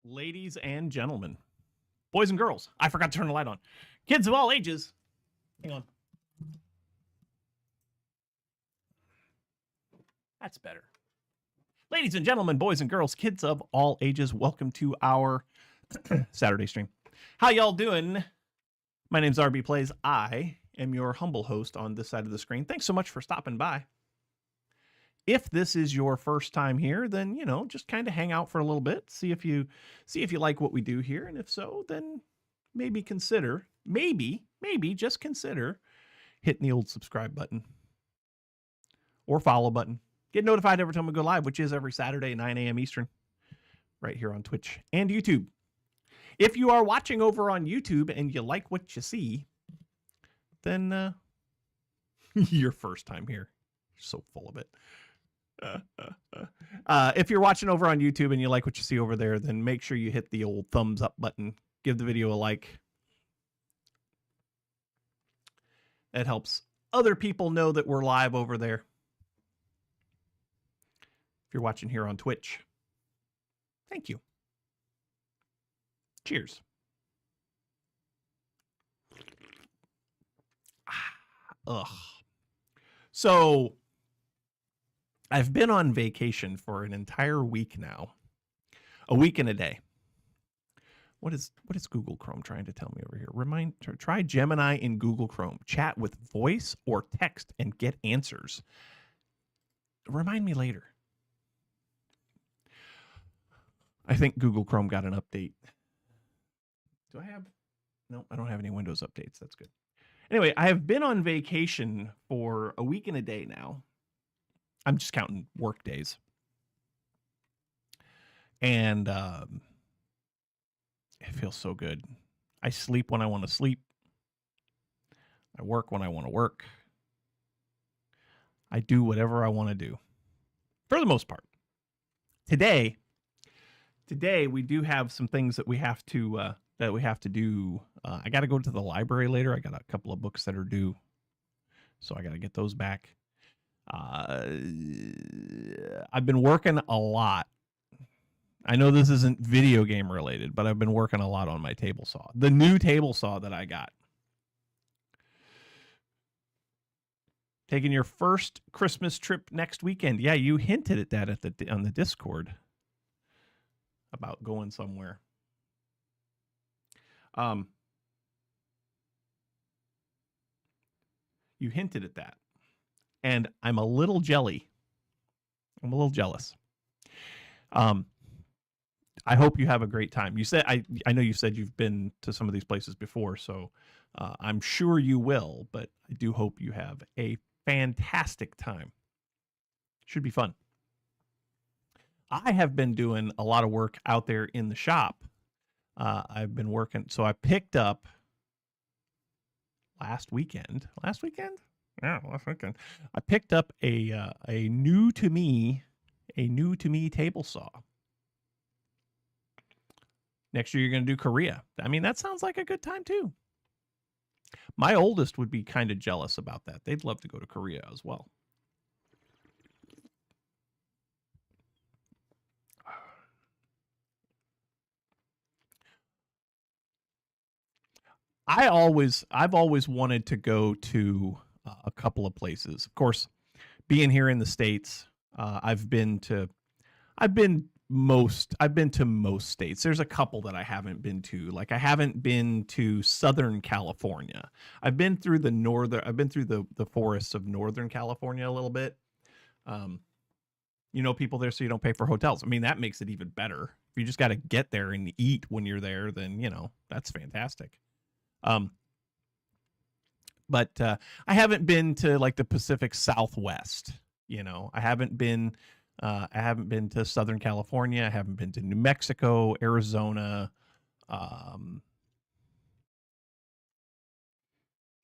Ladies and gentlemen, boys and girls, I forgot to turn the light on. Kids of all ages, hang on. That's better. Ladies and gentlemen, boys and girls, kids of all ages, welcome to our Saturday stream. How y'all doing? My name's rbPlays. I am your humble host on this side of the screen. Thanks so much for stopping by. If this is your first time here, then, you know, just kind of hang out for a little bit, see if you like what we do here. And if so, then maybe consider, maybe just consider hitting the old subscribe button or follow button. Get notified every time we go live, which is every Saturday at 9 a.m. Eastern, right here on Twitch and YouTube. If you are watching over on YouTube and you like what you see, then your first time here. You're so full of it. If you're watching over on YouTube and you like what you see over there, then make sure you hit the old thumbs up button. Give the video a like. That helps other people know that we're live over there. If you're watching here on Twitch, thank you. Cheers. Ugh. So I've been on vacation for an entire week now. A week and a day. What is Google Chrome trying to tell me over here? Try Gemini in Google Chrome. Chat with voice or text and get answers. Remind me later. I think Google Chrome got an update. Do I have? No, I don't have any Windows updates. That's good. Anyway, I have been on vacation for a week and a day now. I'm just counting work days. And it feels so good. I sleep when I want to sleep. I work when I want to work. I do whatever I want to do. For the most part. Today we do have some things that we have to do. I got to go to the library later. I got a couple of books that are due. So I got to get those back. I've been working a lot. I know this isn't video game related, but I've been working a lot on my table saw. The new table saw that I got. Taking your first Christmas trip next weekend. Yeah, you hinted at that on the Discord about going somewhere. You hinted at that. And I'm a little jelly. I'm a little jealous. I hope you have a great time. You said I know you said you've been to some of these places before, so I'm sure you will, but I do hope you have a fantastic time. Should be fun. I have been doing a lot of work out there in the shop. I've been working, so I picked up last weekend. Yeah, last weekend. I picked up a new to me table saw. Next year you're going to do Korea. I mean, that sounds like a good time too. My oldest would be kind of jealous about that. They'd love to go to Korea as well. I've always wanted to go to a couple of places. Of course, being here in the States, I've been to most states. There's a couple that I haven't been to. Like I haven't been to Southern California. I've been through the forests of Northern California a little bit. You know people there so you don't pay for hotels. I mean, that makes it even better. If you just got to get there and eat when you're there, then, you know, that's fantastic. But I haven't been to like the Pacific Southwest. You know, I haven't been to Southern California. I haven't been to New Mexico, Arizona,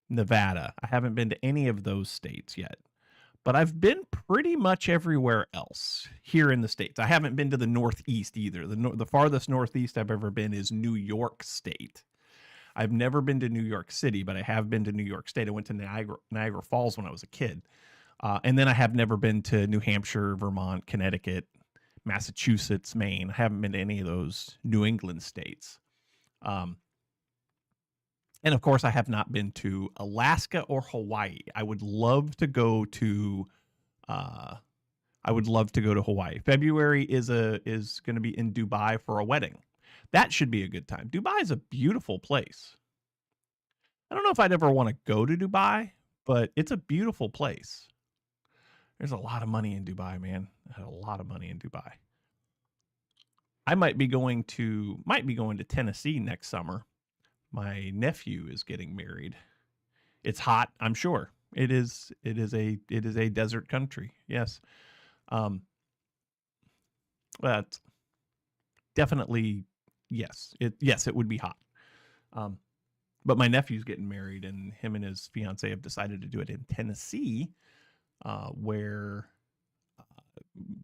Nevada. I haven't been to any of those states yet. But I've been pretty much everywhere else here in the States. I haven't been to the Northeast either. The farthest Northeast I've ever been is New York State. I've never been to New York City, but I have been to New York State. I went to Niagara Falls when I was a kid. And then I have never been to New Hampshire, Vermont, Connecticut, Massachusetts, Maine. I haven't been to any of those New England states. And of course, I have not been to Alaska or Hawaii. I would love to go to Hawaii. February is going to be in Dubai for a wedding. That should be a good time. Dubai is a beautiful place. I don't know if I'd ever want to go to Dubai, but it's a beautiful place. There's a lot of money in Dubai, man. A lot of money in Dubai. I might be going to Tennessee next summer. My nephew is getting married. It's hot, I'm sure. It is a desert country. Yes. But definitely yes. It would be hot. But my nephew's getting married, and him and his fiance have decided to do it in Tennessee, where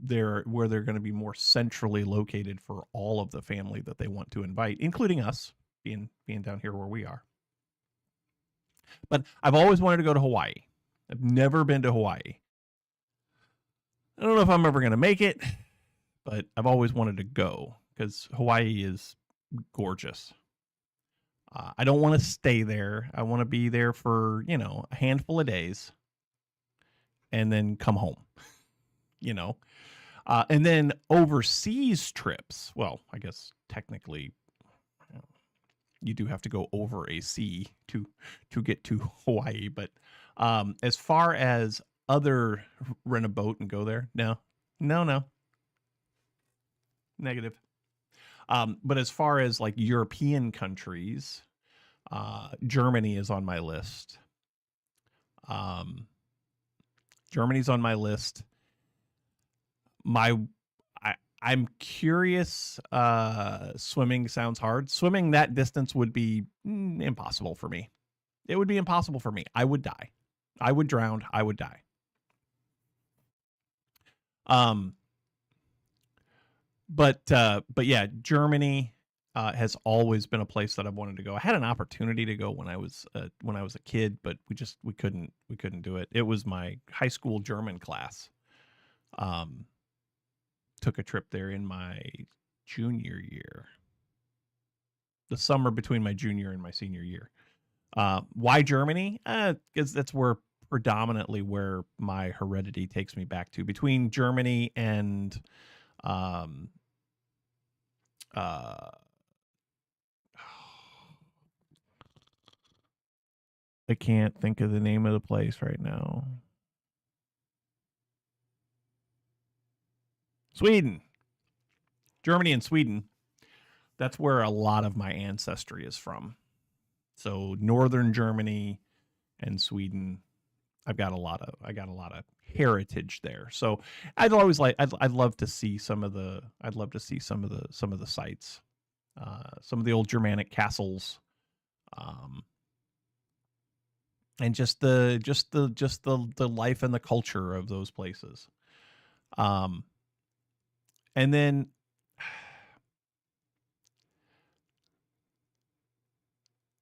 they're going to be more centrally located for all of the family that they want to invite, including us being down here where we are. But I've always wanted to go to Hawaii. I've never been to Hawaii. I don't know if I'm ever going to make it, but I've always wanted to go because Hawaii is gorgeous. I don't want to stay there. I want to be there for, a handful of days and then come home, and then overseas trips. Well, I guess technically you do have to go over a sea to get to Hawaii. But as far as rent a boat and go there, no. Negative. But as far as like European countries, Germany is on my list. Germany's on my list. I'm curious. Swimming sounds hard. Swimming that distance would be impossible for me. It would be impossible for me. I would die. I would drown. I would die. But yeah, Germany has always been a place that I've wanted to go. I had an opportunity to go when I was a kid, but we couldn't do it. It was my high school German class. Took a trip there in my junior year. The summer between my junior and my senior year. Why Germany? Because that's predominantly where my heredity takes me back to. Between Germany and I can't think of the name of the place right now. Sweden. Germany and Sweden. That's where a lot of my ancestry is from. So northern Germany and Sweden, I've got a lot of heritage there. So I'd love to see some of the sites, some of the old Germanic castles, and just the life and the culture of those places. And then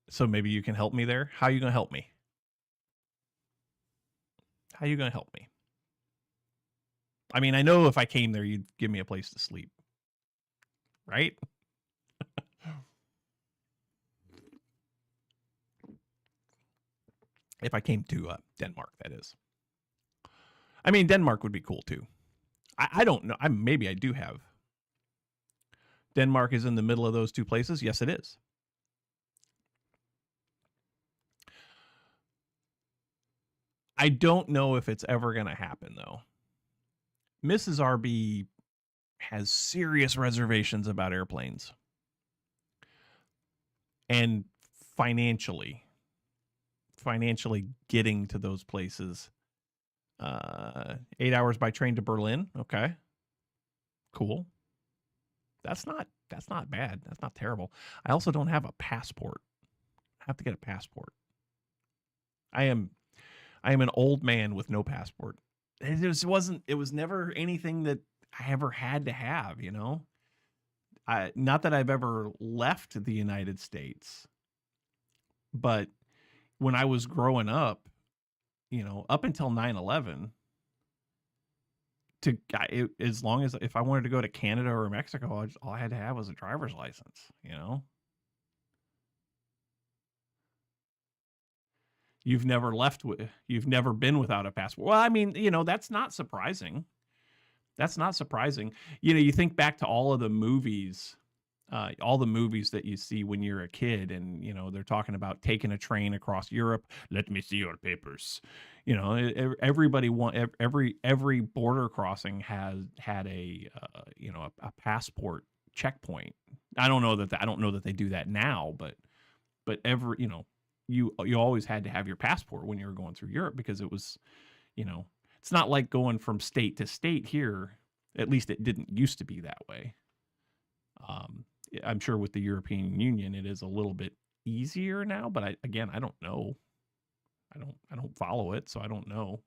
so maybe you can help me there. How are you going to help me? How are you going to help me? I mean, I know if I came there, you'd give me a place to sleep. Right? If I came to Denmark, that is. I mean, Denmark would be cool too. I don't know. Maybe I do have. Denmark is in the middle of those two places. Yes, it is. I don't know if it's ever going to happen, though. Mrs. RB has serious reservations about airplanes. And financially getting to those places. 8 hours by train to Berlin. Okay. Cool. That's not bad. That's not terrible. I also don't have a passport. I have to get a passport. I am an old man with no passport. It was never anything that I ever had to have, not that I've ever left the United States, but when I was growing up, up until 9/11, as long as if I wanted to go to Canada or Mexico, all I had to have was a driver's license, you know. You've never been without a passport. Well, I mean, you know, that's not surprising. That's not surprising. You know, you think back to all the movies that you see when you're a kid, and you know they're talking about taking a train across Europe. Let me see your papers. You know, every border crossing has had a a passport checkpoint. I don't know that they do that now, but you always had to have your passport when you were going through Europe, because it was, you know, it's not like going from state to state here. At least it didn't used to be that way. I'm sure with the European Union, it is a little bit easier now, but I don't know. I don't follow it, so I don't know.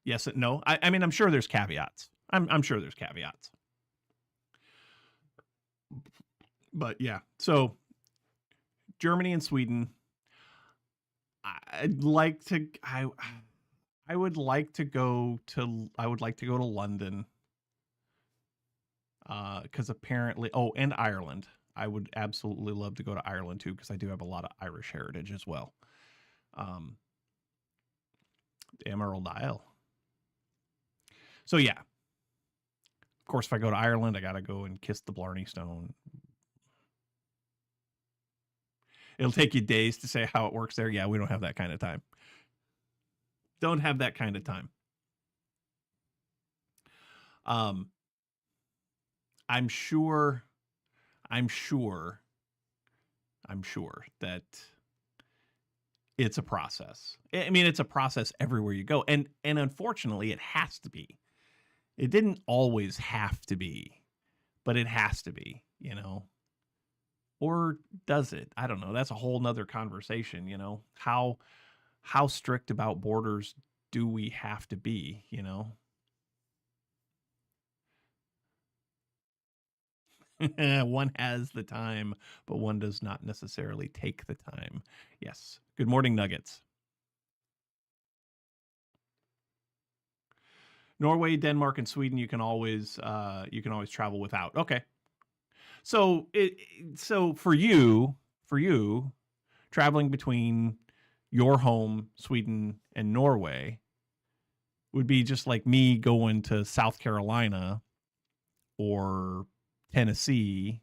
Yes and no. I mean, I'm sure there's caveats. I'm sure there's caveats. But yeah, so Germany and Sweden. I would like to go to London. Because apparently, and Ireland. I would absolutely love to go to Ireland too, because I do have a lot of Irish heritage as well. Emerald Isle. So yeah, of course, if I go to Ireland, I gotta go and kiss the Blarney Stone. It'll take you days to say how it works there. Yeah, we don't have that kind of time. Don't have that kind of time. I'm sure that it's a process. I mean, it's a process everywhere you go. And unfortunately, it has to be. It didn't always have to be, but it has to be, you know. Or does it? I don't know. That's a whole nother conversation, you know. How strict about borders do we have to be, you know? One has the time, but one does not necessarily take the time. Yes. Good morning, Nuggets. Norway, Denmark, and Sweden you can always travel without. Okay. So for you, traveling between your home, Sweden, and Norway would be just like me going to South Carolina or Tennessee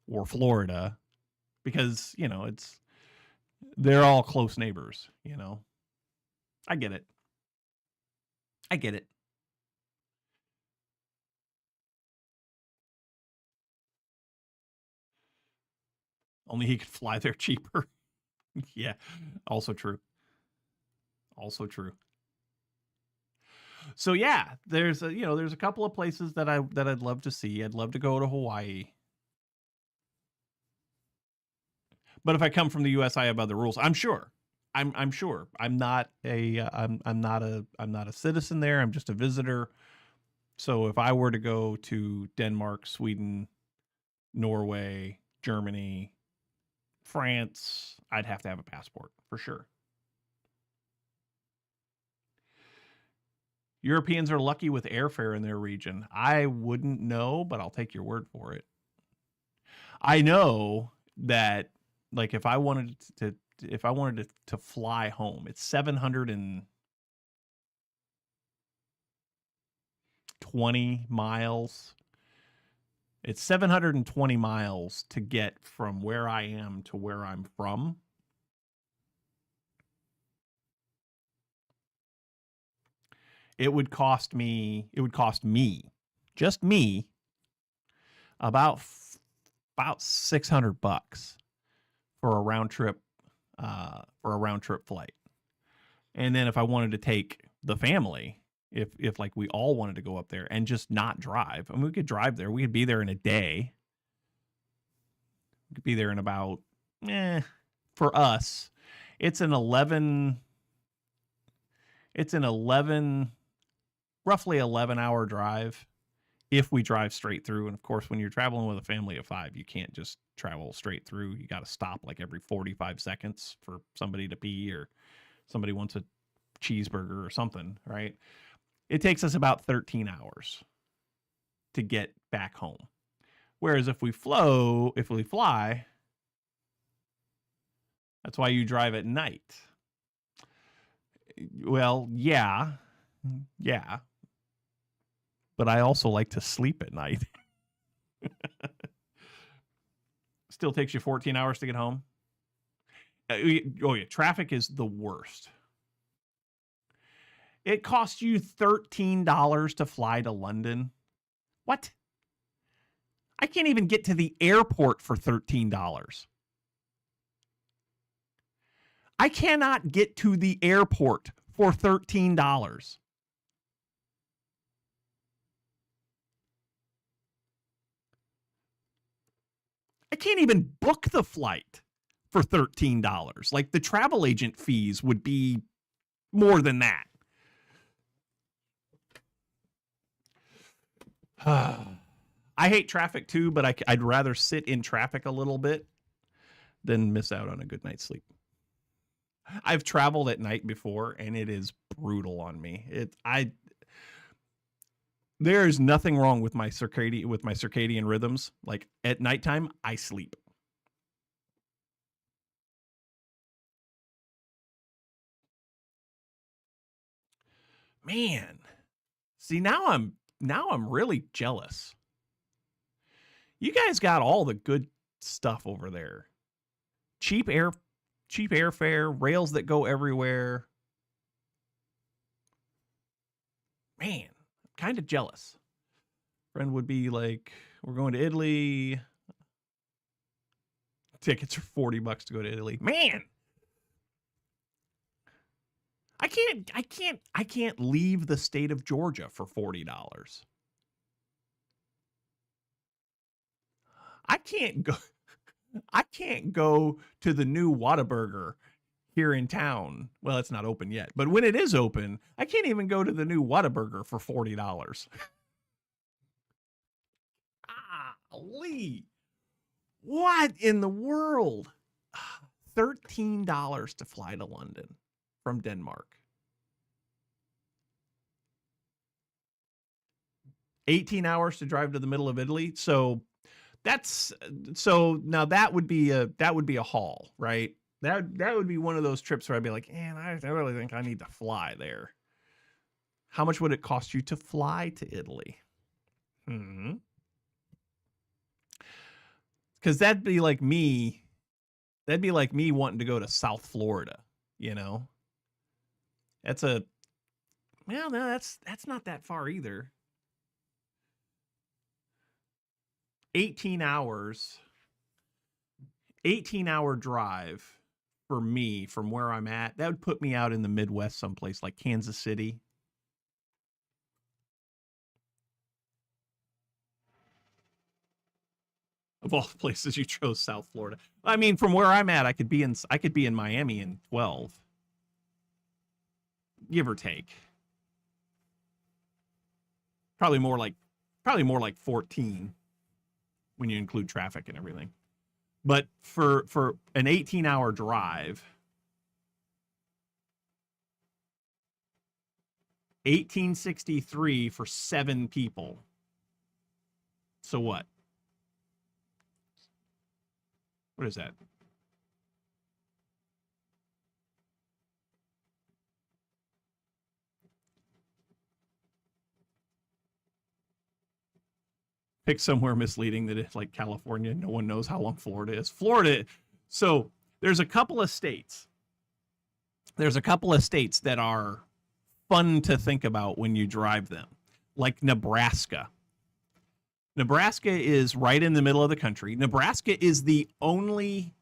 or Florida, because, you know, they're all close neighbors, you know. I get it. Only he could fly there cheaper. Yeah, also true. So yeah, there's a couple of places that I'd love to see. I'd love to go to Hawaii. But if I come from the US, I have other rules. I'm sure. I'm sure. I'm not a citizen there. I'm just a visitor. So if I were to go to Denmark, Sweden, Norway, Germany, France, I'd have to have a passport for sure. Europeans are lucky with airfare in their region. I wouldn't know, but I'll take your word for it. I know that, like, if I wanted to fly home, it's 720 miles. It's 720 miles to get from where I am to where I'm from. It would cost me, just me, about $600 for a round trip flight. And then if I wanted to take the family, if like we all wanted to go up there and just not drive, and we could drive there, we could be there in a day. We could be there in about, for us, it's an 11 roughly 11-hour drive if we drive straight through. And of course, when you're traveling with a family of 5, you can't just travel straight through. You got to stop like every 45 seconds for somebody to pee or somebody wants a cheeseburger or something, right? It takes us about 13 hours to get back home. Whereas if we fly, that's why you drive at night. Well, yeah. But I also like to sleep at night. Still takes you 14 hours to get home. Oh yeah, traffic is the worst. It costs you $13 to fly to London. What? I can't even get to the airport for $13. I cannot get to the airport for $13. I can't even book the flight for $13. Like the travel agent fees would be more than that. I hate traffic too, but I'd rather sit in traffic a little bit than miss out on a good night's sleep. I've traveled at night before, and it is brutal on me. There is nothing wrong with my circadian rhythms. Like at nighttime, I sleep. Man, see now I'm really jealous. You guys got all the good stuff over there. Cheap airfare, rails that go everywhere. Man, I'm kind of jealous. Friend would be like, we're going to Italy. Tickets are $40 to go to Italy. Man, I can't leave the state of Georgia for $40. I can't go to the new Whataburger here in town. Well, it's not open yet, but when it is open, I can't even go to the new Whataburger for $40. Golly. What in the world? $13 to fly to London from Denmark. 18 hours to drive to the middle of Italy. So now that would be a haul, right? That would be one of those trips where I'd be like, man, I really think I need to fly there. How much would it cost you to fly to Italy? Because that'd be like me wanting to go to South Florida, you know? That's not that far either. 18-hour drive for me from where I'm at. That would put me out in the Midwest someplace like Kansas City. Of all the places, you chose South Florida. I mean, from where I'm at, I could be in Miami in 12. Give or take. Probably more like 14 when you include traffic and everything. But for an 18-hour drive, $1,863 for 7 people. So what? What is that? Pick somewhere misleading that it's like California. No one knows how long Florida is. So there's a couple of states. There's a couple of states that are fun to think about when you drive them, like Nebraska. Nebraska is right in the middle of the country. Nebraska is the only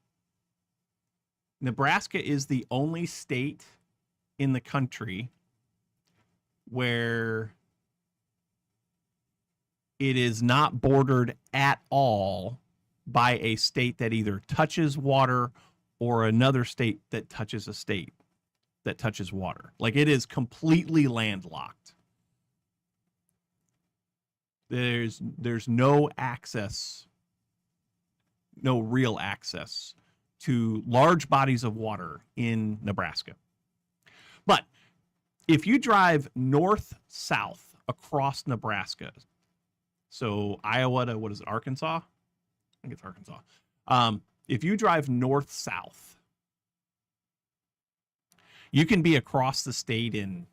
state in the country where it is not bordered at all by a state that either touches water or another state that touches a state that touches water. Like it is completely landlocked. There's no access, no real access to large bodies of water in Nebraska. But if you drive north-south across Nebraska, so Iowa to, what is it, Arkansas? I think it's Arkansas. If you drive north-south, you can be across the state in,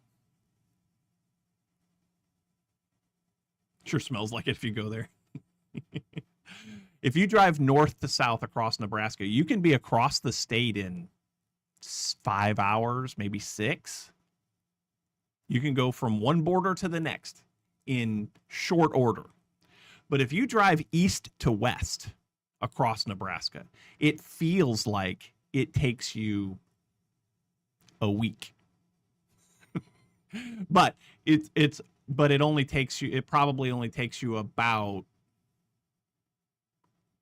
sure smells like it if you go there. If you drive north to south across Nebraska, you can be across the state in 5 hours, maybe 6. You can go from one border to the next in short order. But if you drive east to west across Nebraska, it feels like it takes you a week. But it probably only takes you about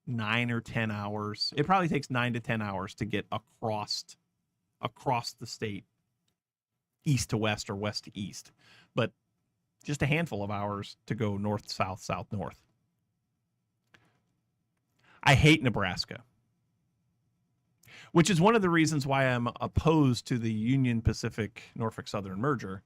9 or 10 hours. It probably takes 9 to 10 hours to get across the state, east to west or west to east, but just a handful of hours to go north, south, south, north. I hate Nebraska, which is one of the reasons why I'm opposed to the Union Pacific Norfolk Southern merger,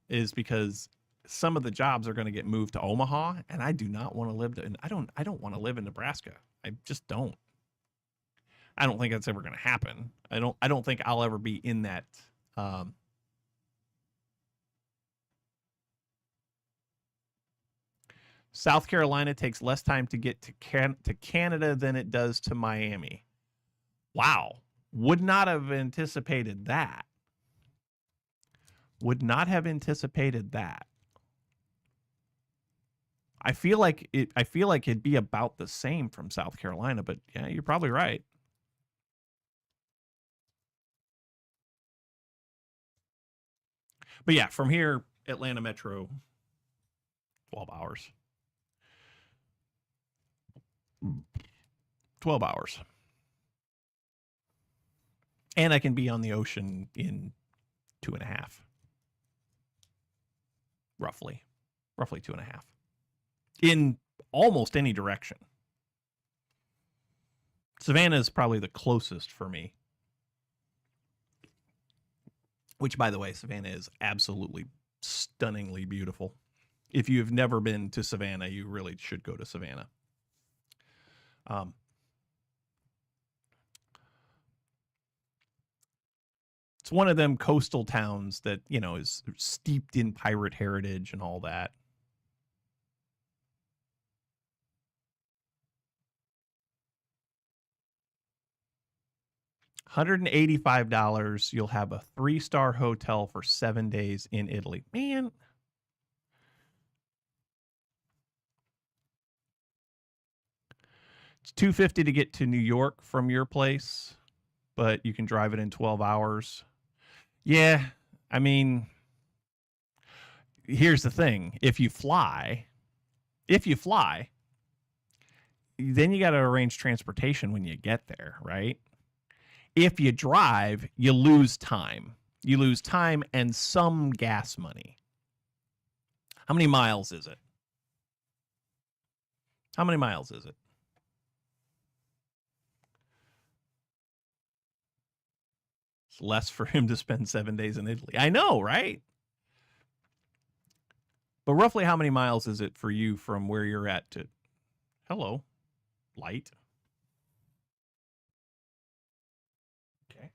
is because some of the jobs are going to get moved to Omaha, and I do not want to live in. I don't want to live in Nebraska. I just don't. I don't think that's ever going to happen. I don't think I'll ever be in that. South Carolina takes less time to get to Canada than it does to Miami. Wow. Would not have anticipated that. Would not have anticipated that. I feel like it'd be about the same from South Carolina, but yeah, you're probably right. But yeah, from here, Atlanta Metro, 12 hours. 12 hours. And I can be on the ocean in 2.5. Roughly 2.5. In almost any direction. Savannah is probably the closest for me. Which, by the way, Savannah is absolutely stunningly beautiful. If you've never been to Savannah, you really should go to Savannah. It's one of them coastal towns that, you know, is steeped in pirate heritage and all that. $185. You'll have a 3-star hotel for 7 days in Italy. Man. It's $250 to get to New York from your place, but you can drive it in 12 hours. Yeah, I mean, here's the thing. If you fly, then you got to arrange transportation when you get there, right? If you drive, you lose time. You lose time and some gas money. How many miles is it? How many miles is it? It's less for him to spend 7 days in Italy. I know, right? But roughly how many miles is it for you from where you're at to... Hello, light. Okay.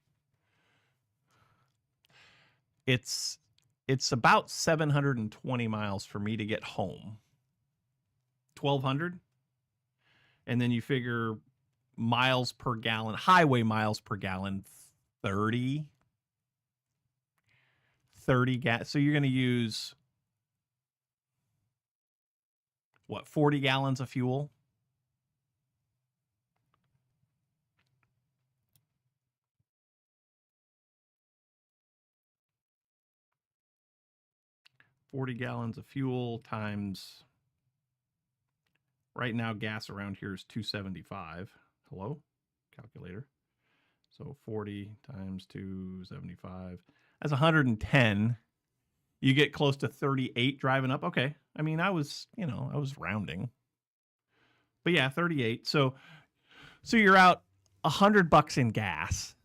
It's about 720 miles for me to get home. 1,200? And then you figure miles per gallon, highway miles per gallon, 30 gas. So you're going to use, what, 40 gallons of fuel? $40 gallons of fuel times, right now gas around here is $2.75. Hello, calculator. So 40 times 275. That's 110. You get close to 38 driving up. Okay. I mean, I was rounding. But yeah, 38. So you're out $100 in gas.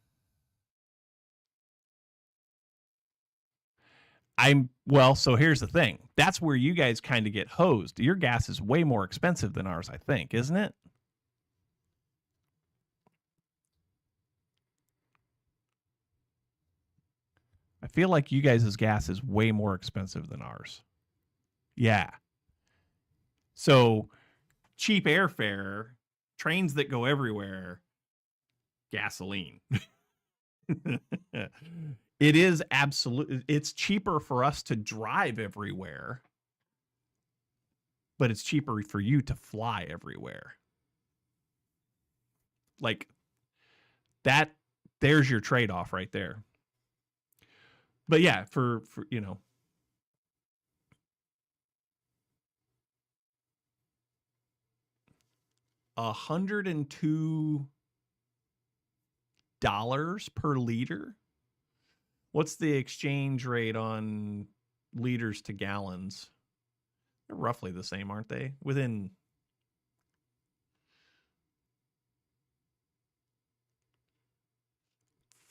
So here's the thing. That's where you guys kind of get hosed. Your gas is way more expensive than ours, I think, isn't it? I feel like you guys' gas is way more expensive than ours. Yeah. So cheap airfare, trains that go everywhere, gasoline. It is absolutely, it's cheaper for us to drive everywhere, but it's cheaper for you to fly everywhere. Like that, there's your trade-off right there. But yeah, for $102 per liter. What's the exchange rate on liters to gallons? They're roughly the same, aren't they? Within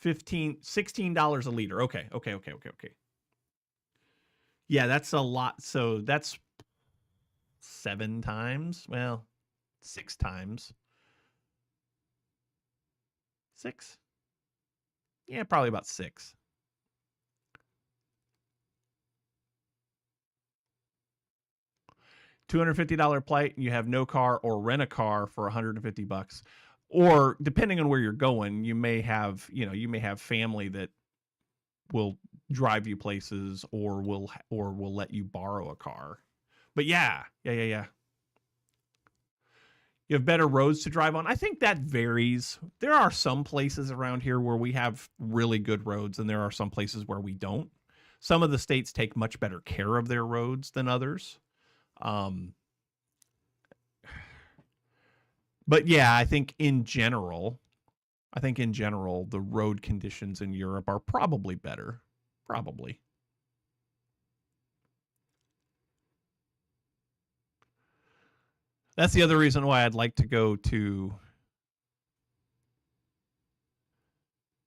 $16 a liter. Okay. Yeah, that's a lot. So that's 7 times. Well, 6 times. 6? Yeah, probably about 6. $250 plate, you have no car, or rent a car for $150. Or depending on where you're going, you may have family that will drive you places, or will let you borrow a car. But yeah. You have better roads to drive on. I think that varies. There are some places around here where we have really good roads, and there are some places where we don't. Some of the states take much better care of their roads than others. But yeah, I think in general, the road conditions in Europe are probably better. Probably. That's the other reason why I'd like to go to.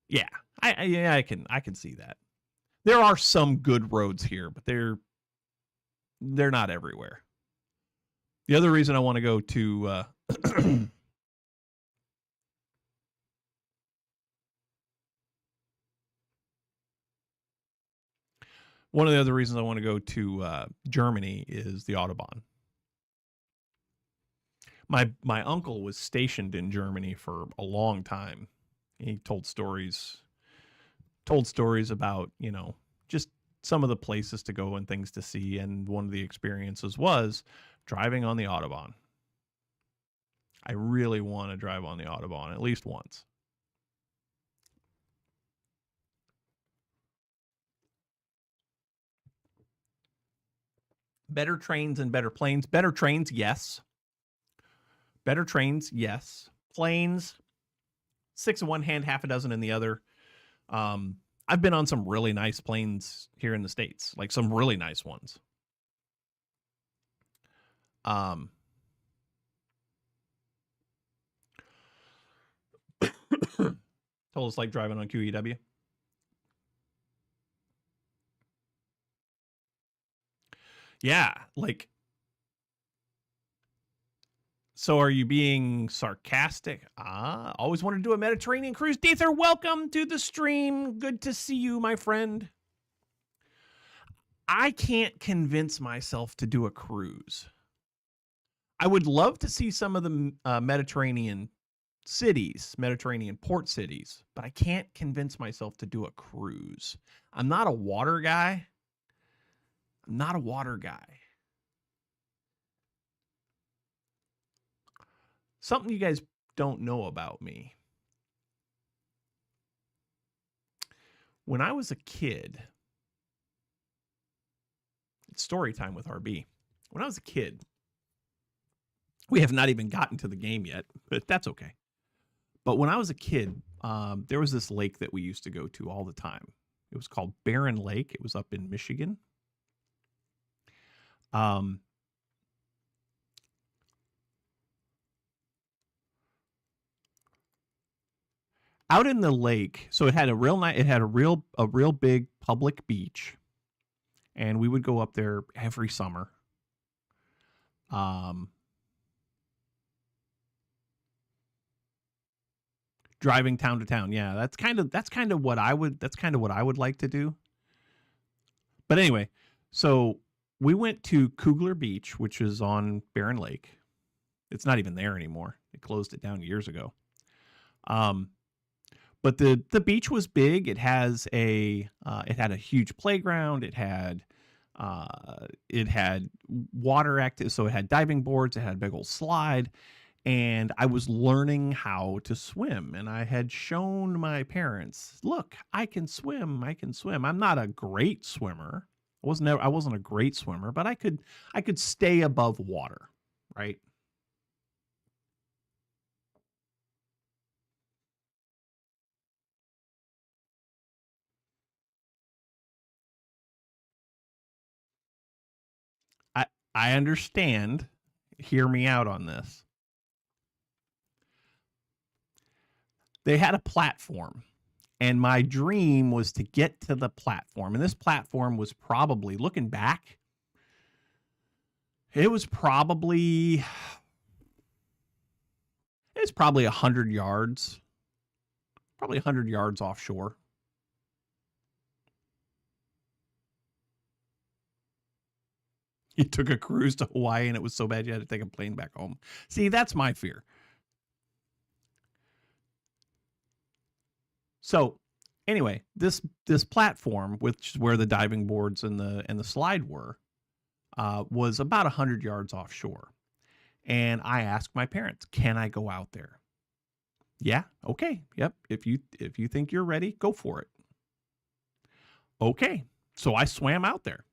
Yeah, I can see that. There are some good roads here, but they're not everywhere. The other reason I want to go to one of the other reasons I want to go to Germany is the Autobahn. My uncle was stationed in Germany for a long time. He told stories about, just some of the places to go and things to see, and one of the experiences was driving on the Autobahn. I really want to drive on the Autobahn at least once. Better trains and better planes. Better trains, yes. Better trains, yes. Planes, 6 in one hand, half a dozen in the other. I've been on some really nice planes here in the States, like some really nice ones. Told us like driving on QEW. Yeah, like. So are you being sarcastic? Always wanted to do a Mediterranean cruise. Deether, welcome to the stream. Good to see you, my friend. I can't convince myself to do a cruise. I would love to see some of the Mediterranean cities, Mediterranean port cities, but I can't convince myself to do a cruise. I'm not a water guy. Something you guys don't know about me. When I was a kid, it's story time with RB. When I was a kid, we have not even gotten to the game yet, but that's okay. But when I was a kid, there was this lake that we used to go to all the time. It was called Barron Lake. It was up in Michigan. Out in the lake, so it had a real big public beach, and we would go up there every summer. Driving town to town, yeah, that's kind of what I would like to do. But anyway, so we went to Kugler Beach, which is on Barren Lake. It's not even there anymore. They closed it down years ago. But the beach was big. It had a huge playground. It had water active, so it had diving boards. It had a big old slide, and I was learning how to swim. And I had shown my parents, look, I can swim. I'm not a great swimmer. I wasn't a great swimmer, but I could stay above water, right? I understand. Hear me out on this. They had a platform, and my dream was to get to the platform. And this platform was probably, looking back, it's probably 100 yards, probably 100 yards offshore. You took a cruise to Hawaii and it was so bad you had to take a plane back home. See, that's my fear. So anyway, this platform, which is where the diving boards and the slide were, was about 100 yards offshore. And I asked my parents, can I go out there? Yeah, okay, yep. If you think you're ready, go for it. Okay, so I swam out there.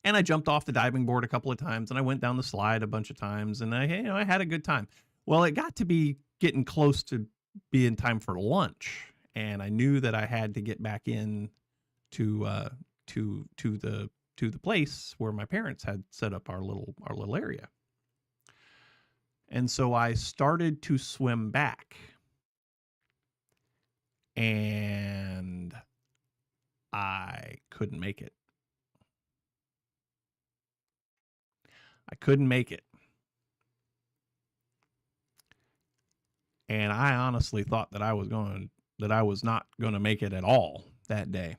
And I jumped off the diving board a couple of times, and I went down the slide a bunch of times, and I had a good time. Well, it got to be getting close to being time for lunch, and I knew that I had to get back in to the place where my parents had set up our little area. And so I started to swim back, and I couldn't make it. I couldn't make it. And I honestly thought that I was not going to make it at all that day.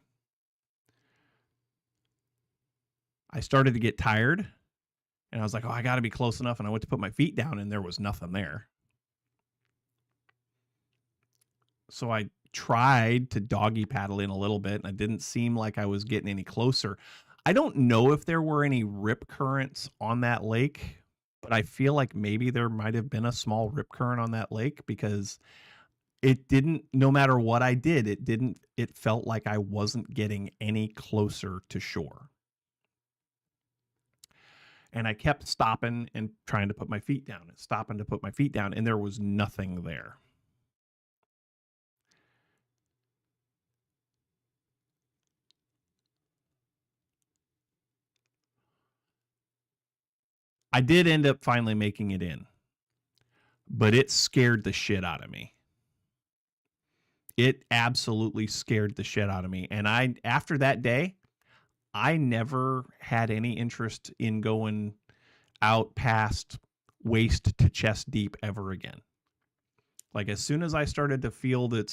I started to get tired, and I was like, oh, I got to be close enough. And I went to put my feet down, and there was nothing there. So I tried to doggy paddle in a little bit, and it didn't seem like I was getting any closer. I don't know if there were any rip currents on that lake, but I feel like maybe there might have been a small rip current on that lake, because it didn't, no matter what I did, it felt like I wasn't getting any closer to shore. And I kept stopping and trying to put my feet down, and stopping to put my feet down, and there was nothing there. I did end up finally making it in, but it scared the shit out of me. It absolutely scared the shit out of me. And after that day, I never had any interest in going out past waist to chest deep ever again. Like, as soon as I started to feel that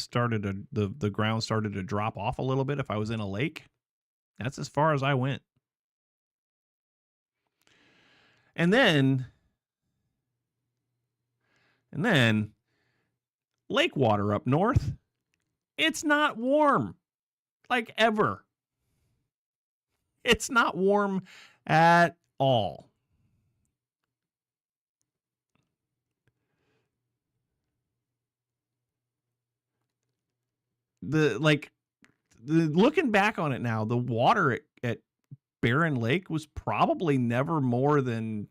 the ground started to drop off a little bit, if I was in a lake, that's as far as I went. And then lake water up north, it's not warm, like, ever. It's not warm at all. Looking back on it now, the water at Barren Lake was probably never more than,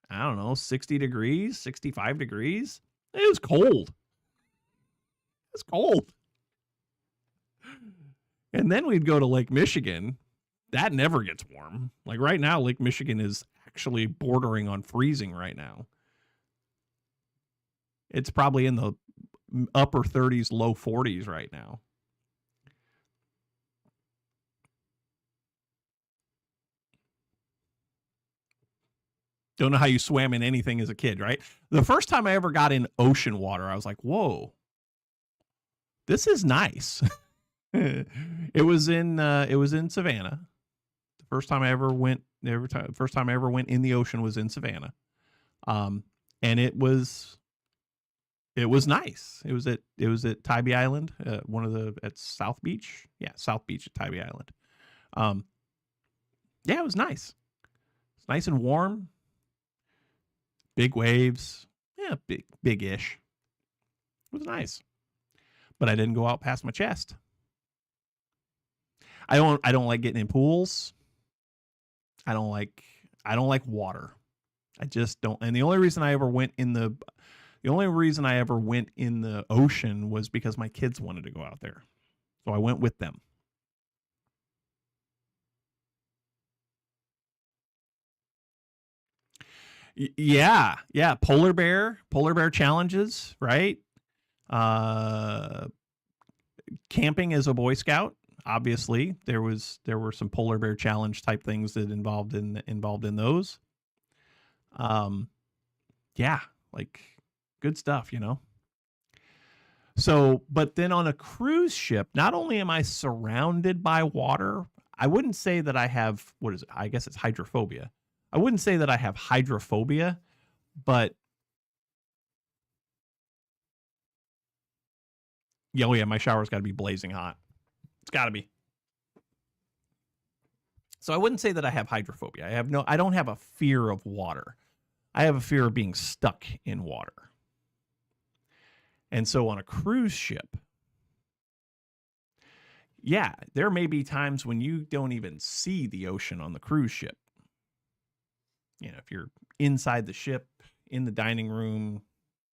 I don't know, 60 degrees, 65 degrees. It was cold. It's cold. And then we'd go to Lake Michigan. that never gets warm. Like right now, Lake Michigan is actually bordering on freezing right now. It's probably in the upper 30s, low 40s right now. Don't know how you swam in anything as a kid, right? The first time I ever got in ocean water, I was like, whoa, this is nice. It was in Savannah. The first time I ever went in the ocean was in Savannah. And it was nice. It was at Tybee Island, at South Beach. Yeah, South Beach at Tybee Island. Yeah, it was nice. It's nice and warm. Big waves. Yeah, big-ish. It was nice. But I didn't go out past my chest. I don't like getting in pools. I don't like water. I just don't. And the only reason I ever went in the ocean was because my kids wanted to go out there. So I went with them. Yeah. Polar bear challenges, right? Camping as a Boy Scout. Obviously, there were some polar bear challenge type things that involved in those. Yeah, like good stuff, you know. So, but then on a cruise ship, not only am I surrounded by water, I wouldn't say that I have, what is it? I guess it's hydrophobia. I wouldn't say that I have hydrophobia, but yeah, my shower's got to be blazing hot. It's got to be. So I wouldn't say that I have hydrophobia. I don't have a fear of water. I have a fear of being stuck in water. And so on a cruise ship, yeah, there may be times when you don't even see the ocean on the cruise ship. You know, if you're inside the ship, in the dining room,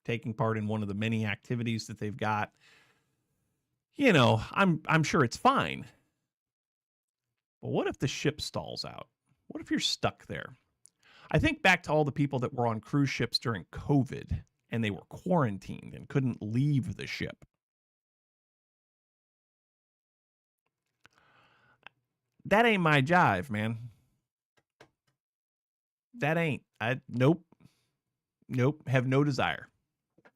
taking part in one of the many activities that they've got, you know, I'm sure it's fine. But what if the ship stalls out? What if you're stuck there? I think back to all the people that were on cruise ships during COVID and they were quarantined and couldn't leave the ship. That ain't my jive, man. That ain't. Nope. Have no desire.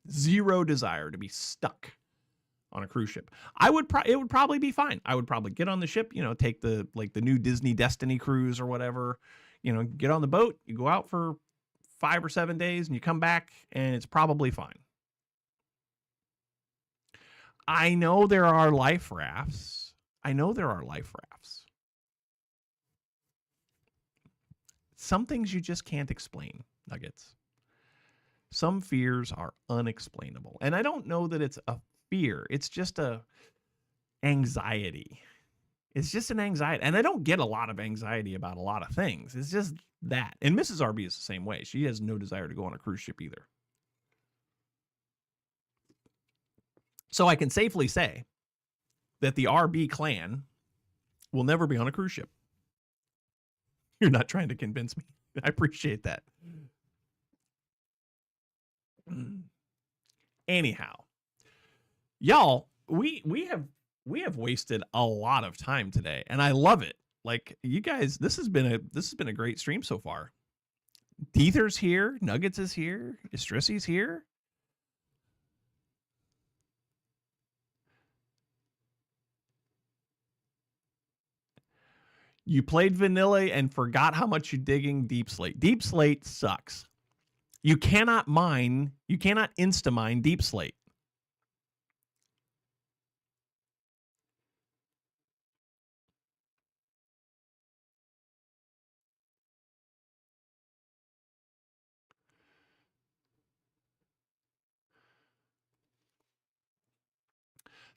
Zero desire to be stuck on a cruise ship. It would probably be fine. I would probably get on the ship, you know, take the new Disney Destiny cruise or whatever, you know, get on the boat, you go out for 5 or 7 days and you come back and it's probably fine. I know there are life rafts. Some things you just can't explain, Nuggets. Some fears are unexplainable. And I don't know that it's a fear. It's just a anxiety. It's just an anxiety. And I don't get a lot of anxiety about a lot of things. It's just that. And Mrs. RB is the same way. She has no desire to go on a cruise ship either. So I can safely say that the RB clan will never be on a cruise ship. You're not trying to convince me. I appreciate that. Anyhow, y'all, we have wasted a lot of time today, and I love it. Like, you guys, this has been a great stream so far. Deether's here, Nuggets is here, Istrissy's here. You played vanilla and forgot how much you're digging Deep Slate. Deep Slate sucks. You cannot insta-mine Deep Slate.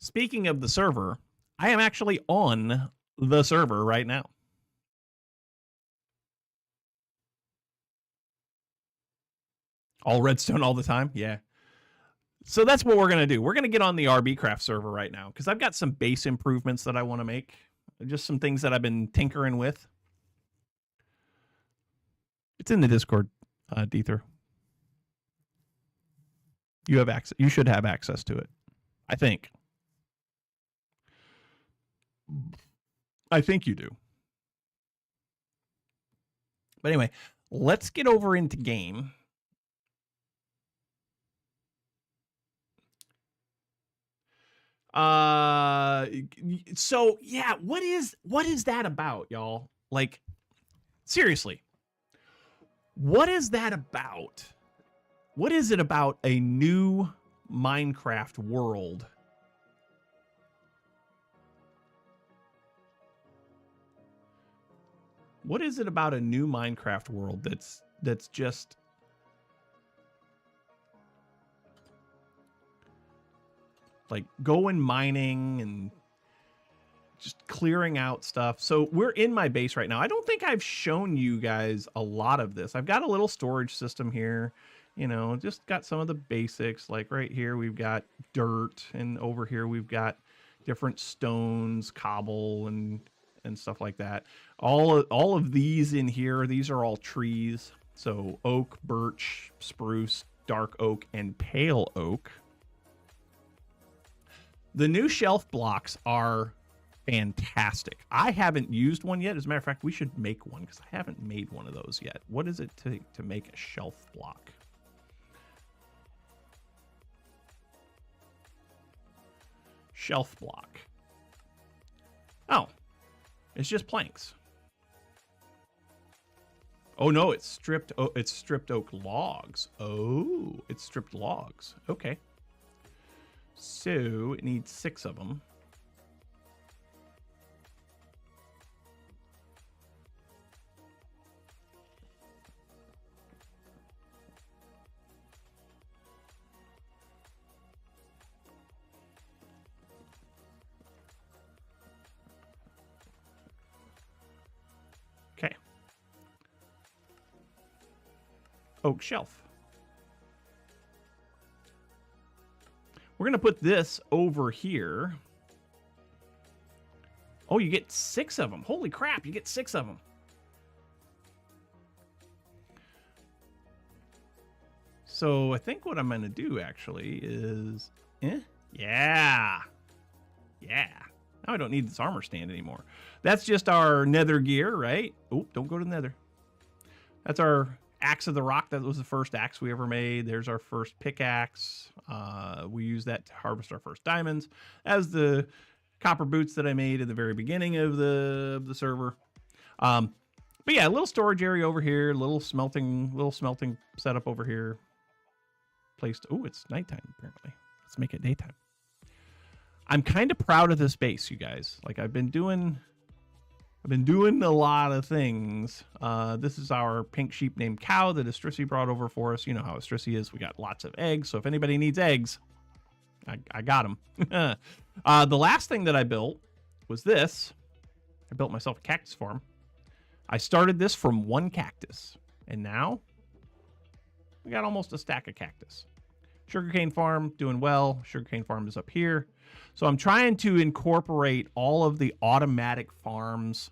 Speaking of the server, I am actually on the server right now. All redstone all the time? Yeah. So that's what we're going to do. We're going to get on the rbCraft server right now because I've got some base improvements that I want to make. just some things that I've been tinkering with. It's in the Discord, Deether. You have access. You should have access to it. I think. I think you do. But anyway, let's get over into game. So yeah, what is that about, y'all? Like, seriously, what is that about? What is it about a new Minecraft world? What is it about a new Minecraft world that's just like going mining and just clearing out stuff? So we're in my base right now. I don't think I've shown you guys a lot of this. I've got a little storage system here, you know, just got some of the basics. Like right here, we've got dirt, and over here we've got different stones, cobble, and stuff like that. All of these in here, these are all trees. So oak, birch, spruce, dark oak, and pale oak. The new shelf blocks are fantastic. I haven't used one yet. As a matter of fact, we should make one because I haven't made one of those yet. What is it to make a shelf block? Shelf block. Oh, it's just planks. Oh no, it's stripped. Oh, it's stripped oak logs. Oh, it's stripped logs. Okay. So it needs 6 of them. Okay. Oak shelf. We're going to put this over here. Oh, you get 6 of them. Holy crap, you get 6 of them. So I think what I'm going to do actually is... Yeah. Yeah. Now I don't need this armor stand anymore. That's just our nether gear, right? Oh, don't go to the nether. That's our axe of the rock. That was the first axe we ever made. There's our first pickaxe. We use that to harvest our first diamonds. As the copper boots that I made at the very beginning of the server. But yeah, a little storage area over here, little smelting setup over here. Placed. Oh, it's nighttime apparently. Let's make it daytime. I'm kind of proud of this base, you guys. Like I've been doing a lot of things. This is our pink sheep named Cow that Estrissy brought over for us. You know how Estrissy is. We got lots of eggs. So if anybody needs eggs, I got them. The last thing that I built was this. I built myself a cactus farm. I started this from 1 cactus. And now we got almost a stack of cactus. Sugarcane farm, doing well. Sugarcane farm is up here. So I'm trying to incorporate all of the automatic farms.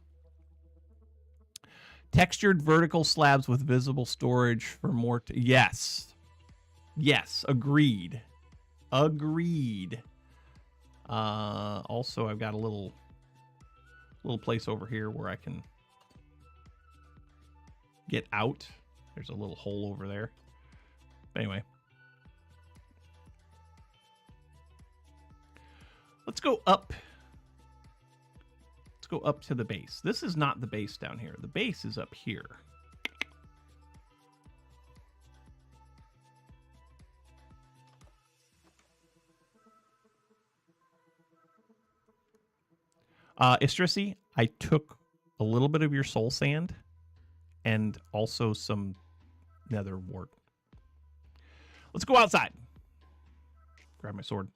Textured vertical slabs with visible storage for more. Yes. Yes. Agreed. Agreed. Also, I've got a little place over here where I can get out. There's a little hole over there. But anyway. Let's go up. Let's go up to the base. This is not the base down here. The base is up here. Estrissy, I took a little bit of your soul sand and also some nether wart. Let's go outside. Grab my sword.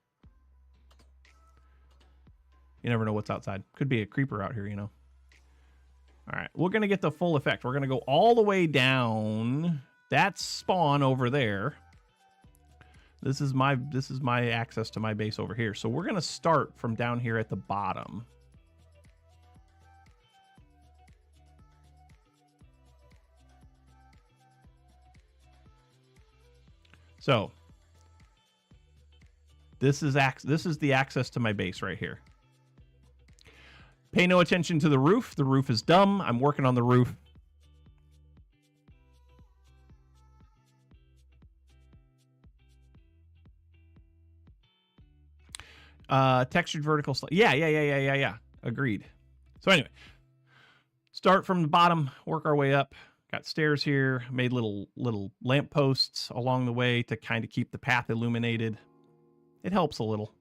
You never know what's outside. Could be a creeper out here, you know. All right, we're going to get the full effect. We're going to go all the way down. That's spawn over there. This is my access to my base over here. So we're going to start from down here at the bottom. So this is the access to my base right here. Pay no attention to the roof. The roof is dumb. I'm working on the roof. Textured vertical. Yeah. Agreed. So anyway, start from the bottom, work our way up. Got stairs here. Made little lamp posts along the way to kind of keep the path illuminated. It helps a little.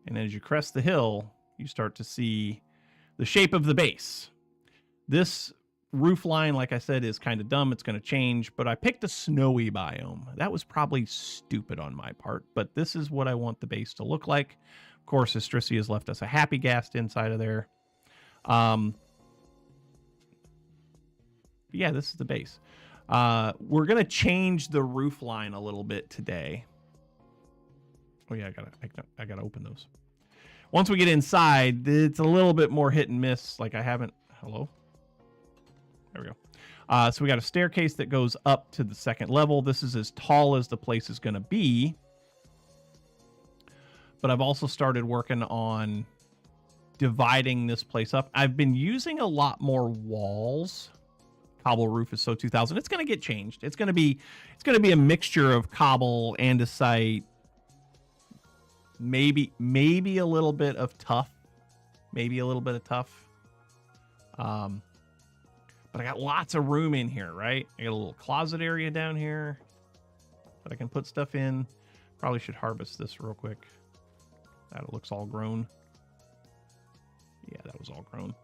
And as you crest the hill, you start to see the shape of the base. This roof line, like I said, is kind of dumb. It's going to change, but I picked a snowy biome. That was probably stupid on my part, but this is what I want the base to look like. Of course, Estricia has left us a happy ghast inside of there. Yeah, this is the base. We're going to change the roof line a little bit today. Oh yeah, I gotta open those. Once we get inside, it's a little bit more hit and miss. Like I haven't. Hello. There we go. So we got a staircase that goes up to the second level. This is as tall as the place is going to be. But I've also started working on dividing this place up. I've been using a lot more walls. Cobble roof is so 2000. It's going to get changed. It's going to be a mixture of cobble, andesite, maybe a little bit of tough. But I got lots of room in here, right? I got a little closet area down here that I can put stuff in. Probably should harvest this real quick. That looks all grown. Yeah, that was all grown.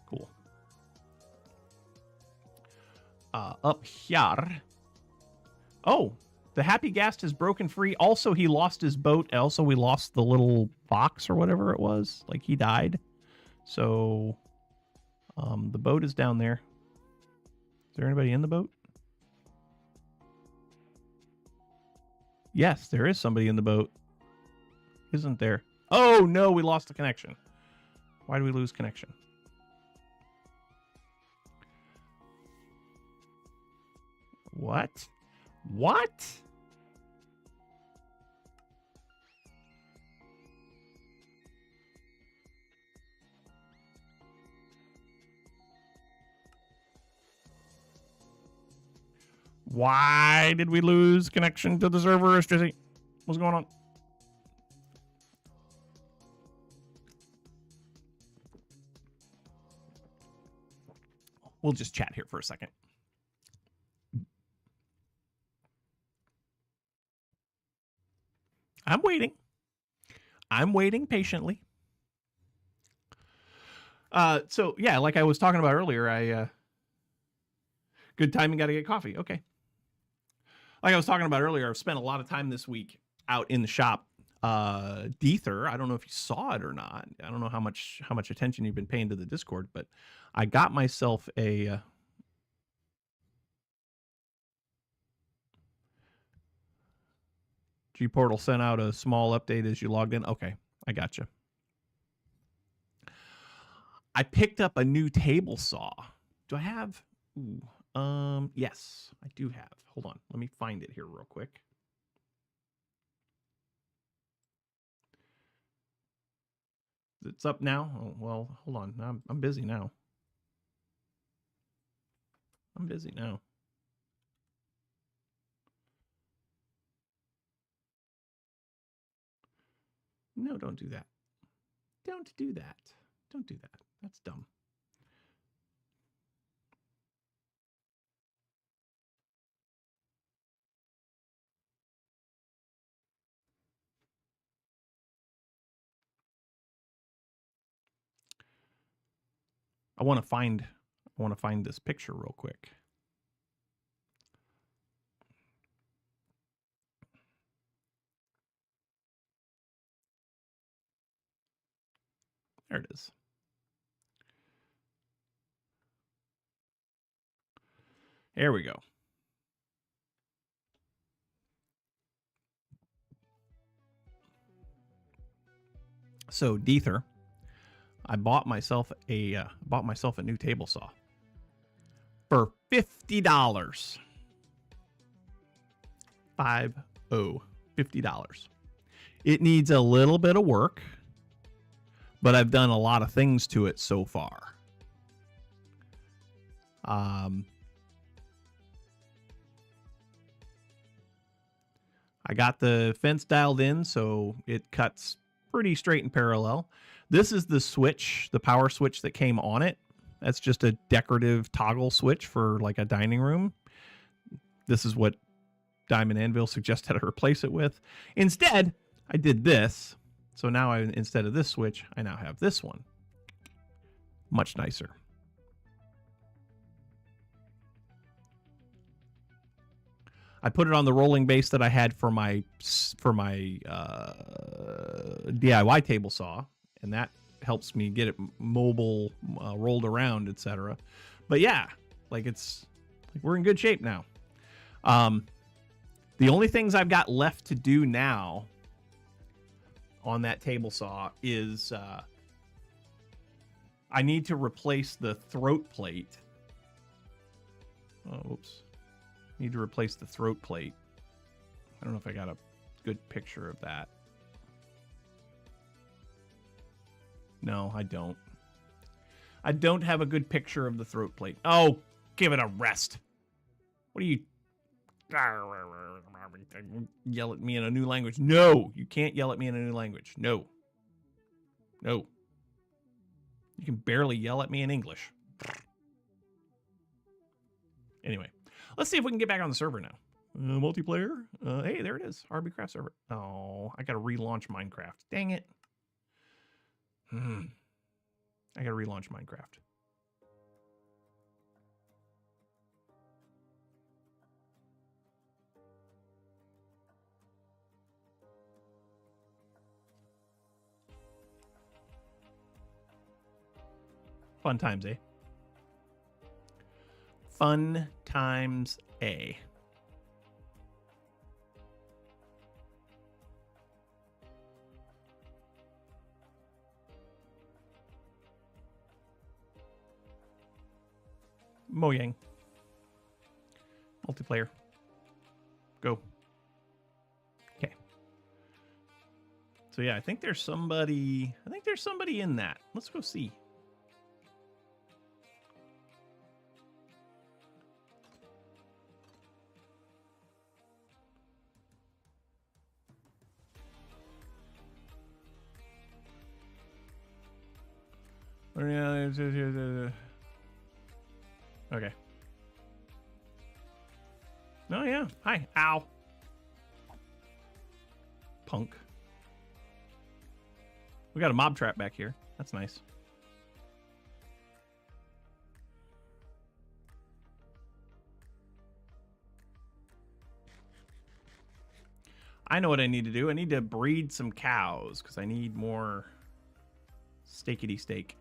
Cool. Up here. Oh, the happy ghast has broken free. Also, he lost his boat. Also, we lost the little fox or whatever it was. Like, he died. So, the boat is down there. Is there anybody in the boat? Yes, there is somebody in the boat. Isn't there? Oh, no, we lost the connection. Why do we lose connection? What? What? Why did we lose connection to the server, Jesse? What's going on? We'll just chat here for a second. I'm waiting. I'm waiting patiently. So yeah, like I was talking about earlier, good timing, got to get coffee. Okay. Like I was talking about earlier, I've spent a lot of time this week out in the shop. Deether, I don't know if you saw it or not. I don't know how much attention you've been paying to the Discord, but I got myself a G-Portal sent out a small update as you logged in. Okay, I gotcha. I picked up a new table saw. Do I have? Ooh, yes, I do have. Hold on, let me find it here real quick. It's up now. Oh, well, hold on. I'm busy now. I'm busy now. No, don't do that. Don't do that. Don't do that. That's dumb. I want to find this picture real quick. There it is. There we go. So Deether, I bought myself a new table saw for $50. $50. It needs a little bit of work, but I've done a lot of things to it so far. I got the fence dialed in, so it cuts pretty straight and parallel. This is the switch, the power switch that came on it. That's just a decorative toggle switch for like a dining room. This is what Diamond Anvil suggested I replace it with. Instead, I did this. So now instead of this switch, I now have this one. Much nicer. I put it on the rolling base that I had for my DIY table saw, and that helps me get it mobile, rolled around, etc. But yeah, like we're in good shape now. The only things I've got left to do now on that table saw is I need to replace the throat plate. Oh, oops. Need to replace the throat plate. I don't know if I got a good picture of that. No, I don't. I don't have a good picture of the throat plate. Oh, give it a rest. What are you... Yell at me in a new language. No, you can't yell at me in a new language. No. No. You can barely yell at me in English. Anyway, let's see if we can get back on the server now. Multiplayer. Hey, there it is. rbCraft server. Oh, I got to relaunch Minecraft. Dang it. I got to relaunch Minecraft. Fun times, eh? Fun times, eh? Mojang. Multiplayer. Go. Okay. So yeah, I think there's somebody in that. Let's go see. Okay. Oh, yeah. Hi. Ow. Punk. We got a mob trap back here. That's nice. I know what I need to do. I need to breed some cows because I need more steakity steak.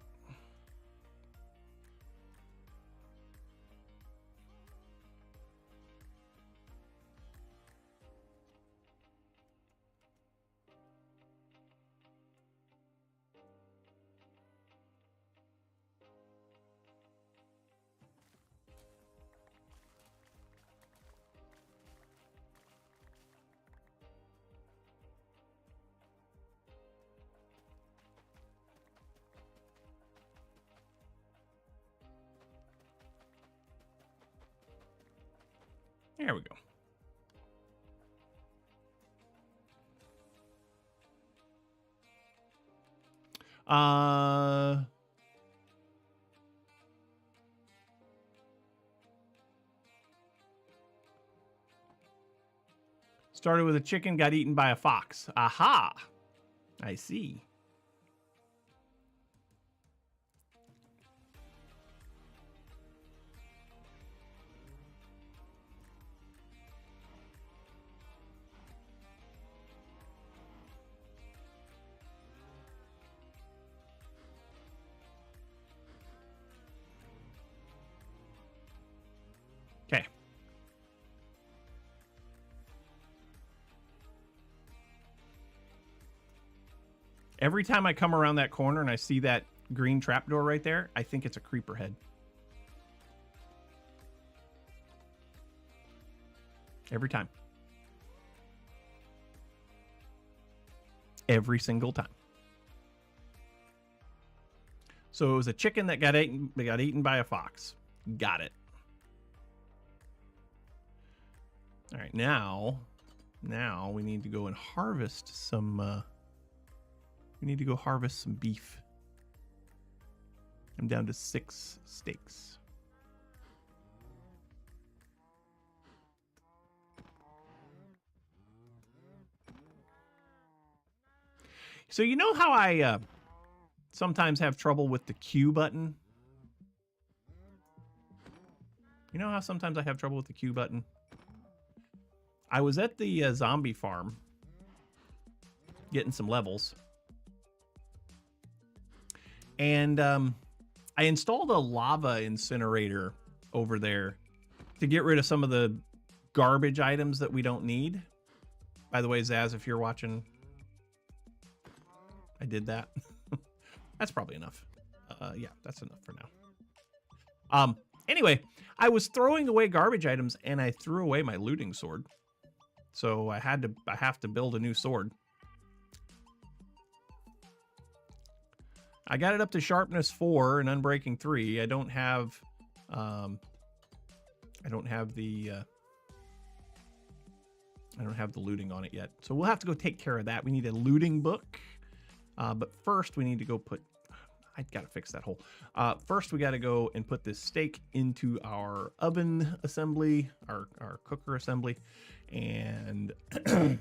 There we go. Started with a chicken, got eaten by a fox. Aha! I see. Okay. Every time I come around that corner and I see that green trapdoor right there, I think it's a creeper head. Every time. Every single time. So it was a chicken that got eaten by a fox. Got it. All right, now we need to go and harvest some. We need to go harvest some beef. I'm down to 6 steaks. So you know how I sometimes have trouble with the Q button? You know how sometimes I have trouble with the Q button? I was at the zombie farm getting some levels. And I installed a lava incinerator over there to get rid of some of the garbage items that we don't need. By the way, Zaz, if you're watching, I did that. That's probably enough. Yeah, that's enough for now. Anyway, I was throwing away garbage items and I threw away my looting sword. So I have to build a new sword. I got it up to sharpness 4 and unbreaking 3. I don't have the looting on it yet. So we'll have to go take care of that. We need a looting book. But first we need to go put, I gotta fix that hole. First we gotta go and put this steak into our oven assembly, our cooker assembly. And, and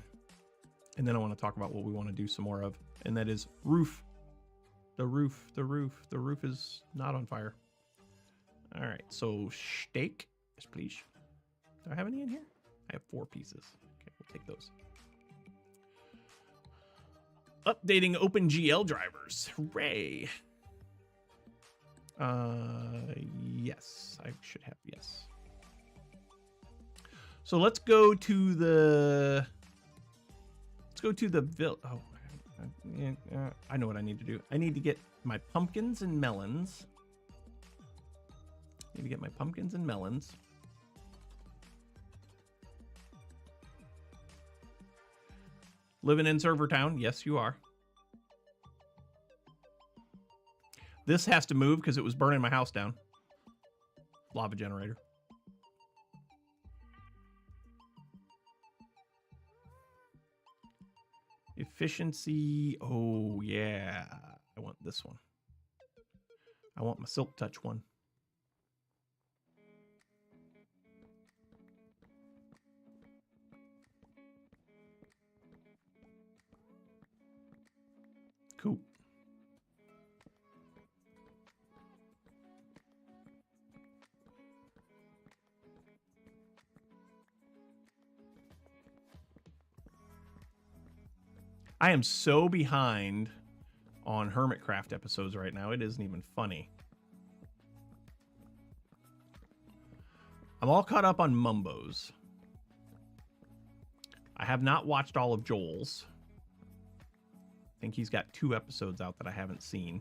then I want to talk about what we want to do some more of. And that is roof. The roof is not on fire. All right, so steak, yes, please. Do I have any in here? I have 4 pieces. Okay, we'll take those. Updating OpenGL drivers. Hooray. Yes, I should have, yes. So let's go to the oh, I know what I need to do. I need to get my pumpkins and melons. Living in Server Town. Yes, you are. This has to move because it was burning my house down. Lava generator. Efficiency. Oh, yeah. I want this one. I want my Silk Touch one. Cool. I am so behind on rbCraft episodes right now. It isn't even funny. I'm all caught up on Mumbo's. I have not watched all of Joel's. I think he's got 2 episodes out that I haven't seen.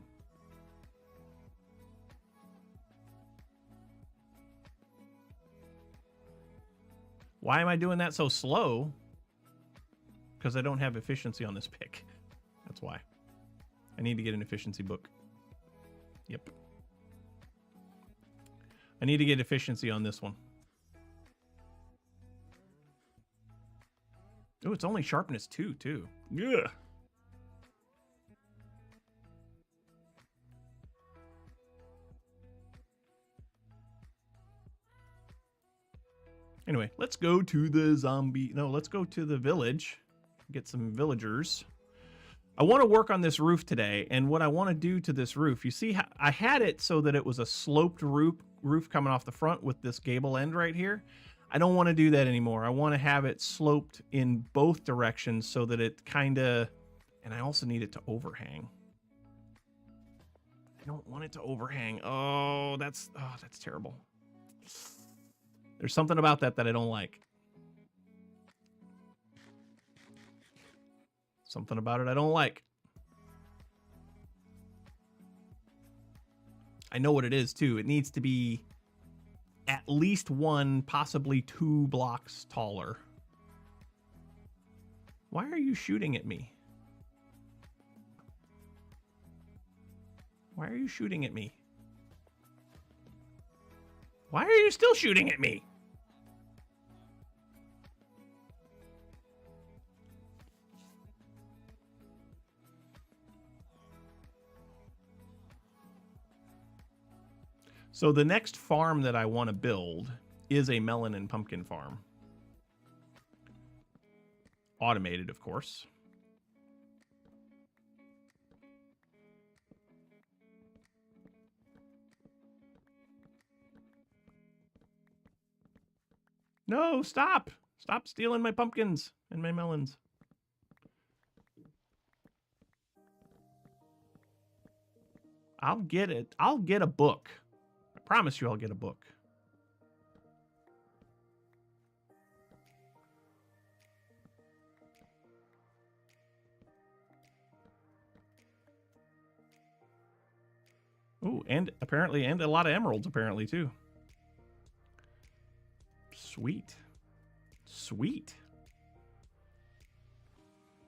Why am I doing that so slow? Because I don't have efficiency on this pick. That's why. I need to get an efficiency book. Yep. I need to get efficiency on this one. Oh, it's only sharpness 2, too. Yeah. Anyway, let's go to the zombie. No, let's go to the village. Get some villagers. I want to work on this roof today, and what I want to do to this roof, you see how I had it so that it was a sloped roof coming off the front with this gable end right here. I don't want to do that anymore. I want to have it sloped in both directions so that it kind of, and I also need it to overhang. I don't want it to overhang. Oh, that's terrible. There's something about that I don't like. Something about it I don't like. I know what it is too. It needs to be at least 1, possibly 2 blocks taller. Why are you shooting at me? Why are you shooting at me? Why are you still shooting at me? So the next farm that I want to build is a melon and pumpkin farm. Automated, of course. No, stop! Stop stealing my pumpkins and my melons. I'll get it. I'll get a book. I promise you I'll get a book. Ooh, and apparently, and a lot of emeralds apparently too. Sweet. Sweet.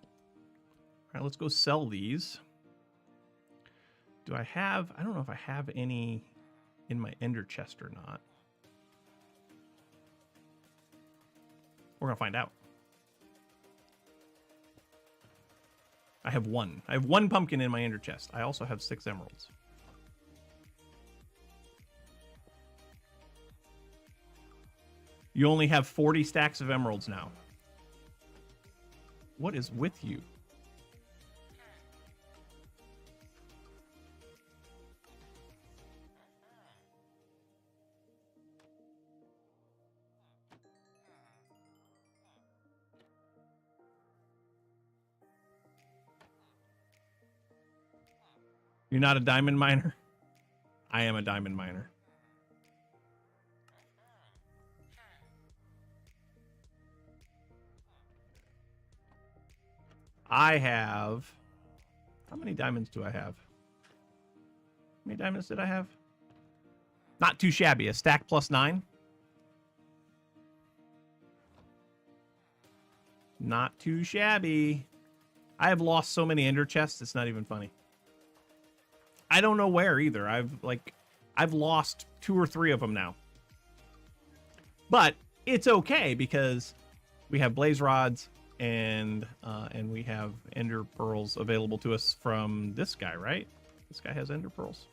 All right, let's go sell these. Do I have, I don't know if I have any in my ender chest or not. We're gonna find out. I have 1. I have 1 pumpkin in my ender chest. I also have 6 emeralds. You only have 40 stacks of emeralds now. What is with you? You're not a diamond miner? I am a diamond miner. I have... How many diamonds do I have? How many diamonds did I have? Not too shabby. A stack plus 9. Not too shabby. I have lost so many ender chests, it's not even funny. I don't know where either. I've lost 2 or 3 of them now. But it's okay because we have blaze rods and we have ender pearls available to us from this guy, right? This guy has ender pearls.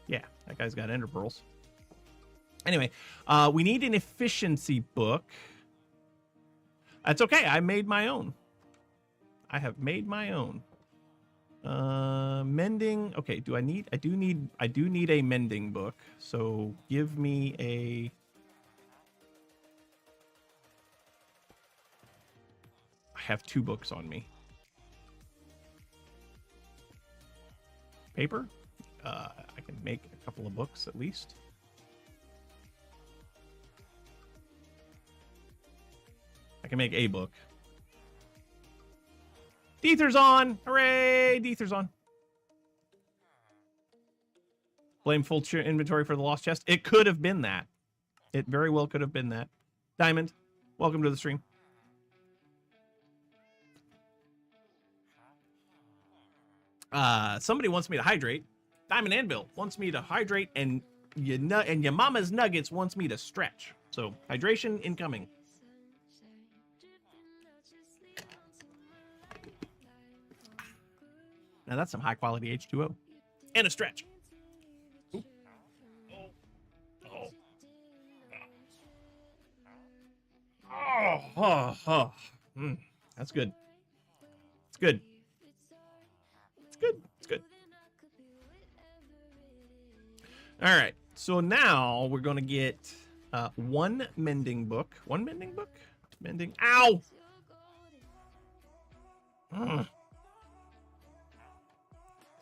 Yeah, that guy's got ender pearls. Anyway, we need an efficiency book. That's okay. I made my own. I have made my own. Mending. Okay, I do need a mending book. So give me a... I have 2 books on me. Paper? I can make a couple of books at least. I can make a book. Deether's on! Hooray! Deether's on. Blame full inventory for the lost chest. It could have been that. It very well could have been that. Diamond, welcome to the stream. Somebody wants me to hydrate. Diamond Anvil wants me to hydrate, and your mama's nuggets wants me to stretch. So hydration incoming. Now that's some high quality H2O and a stretch. Ooh. Oh. That's good. It's good. It's good. It's good. All right. So now we're going to get 1 mending book. 1 mending book? Mending. Ow! Ugh.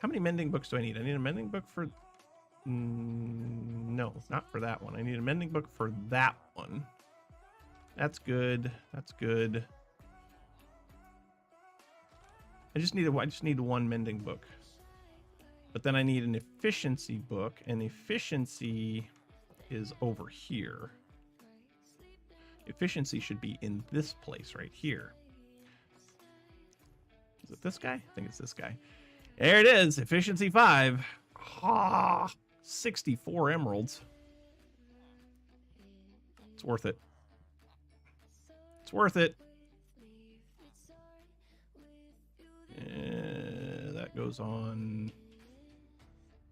How many mending books do I need? I need a mending book for... no, not for that one. I need a mending book for that one. That's good. That's good. I just need 1 mending book. But then I need an efficiency book, and efficiency is over here. Efficiency should be in this place right here. Is it this guy? I think it's this guy. There it is, efficiency 5. Ah, 64 emeralds. It's worth it. It's worth it. That goes on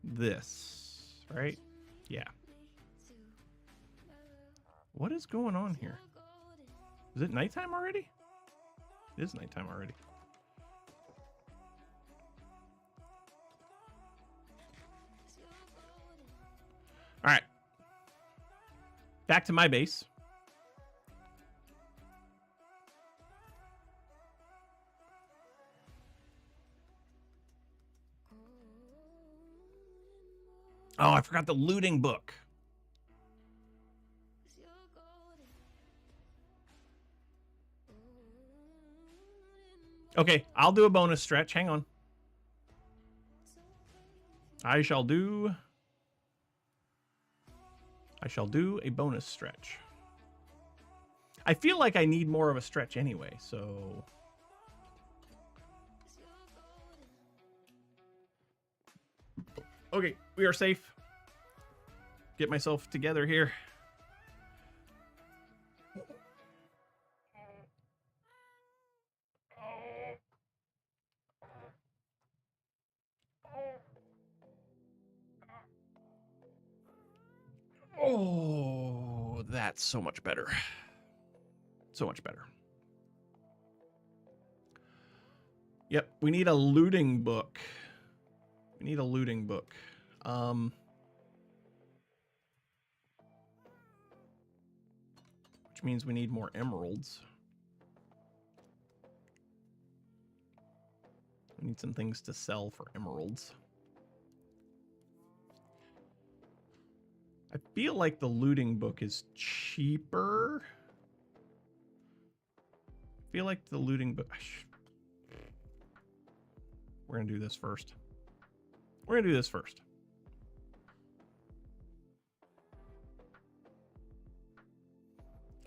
this, right? Yeah. What is going on here? Is it nighttime already? It is nighttime already. All right. Back to my base. Oh, I forgot the looting book. Okay, I'll do a bonus stretch. Hang on. I shall do a bonus stretch. I feel like I need more of a stretch anyway, so... Okay, we are safe. Get myself together here. Oh, that's so much better. So much better. Yep, we need a looting book. We need a looting book. Which means we need more emeralds. We need some things to sell for emeralds. I feel like the looting book is cheaper. I feel like the looting book... We're going to do this first. We're going to do this first.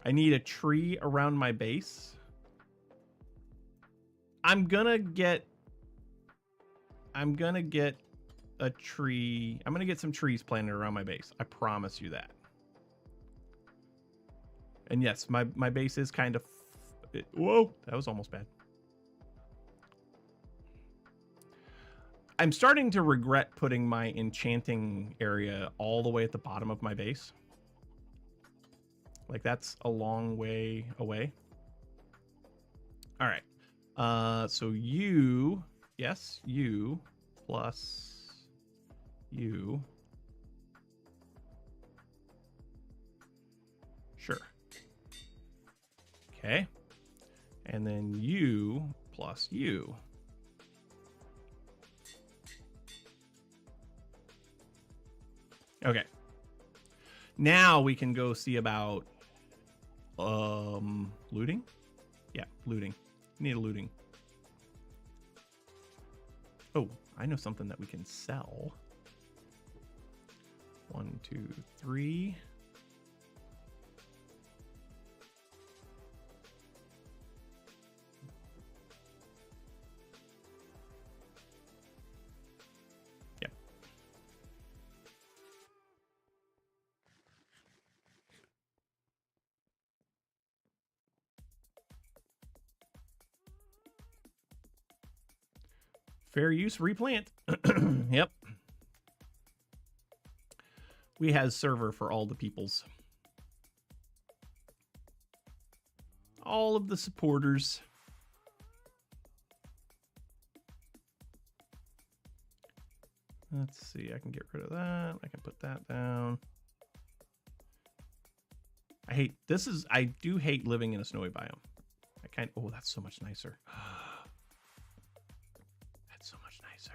I need a tree around my base. I'm going to get a tree. I'm going to get some trees planted around my base. I promise you that. And yes, my base is kind of... Whoa, that was almost bad. I'm starting to regret putting my enchanting area all the way at the bottom of my base. Like, that's a long way away. All right. So you... Yes, you plus you. Sure. Okay. And then you plus you. Okay. Now we can go see about looting. Yeah, looting. Need a looting. Oh, I know something that we can sell. 1, 2, 3. Yep. Fair use, replant. Yep. We has server for all the peoples. All of the supporters. Let's see, I can get rid of that. I can put that down. I do hate living in a snowy biome. Oh, that's so much nicer. That's so much nicer.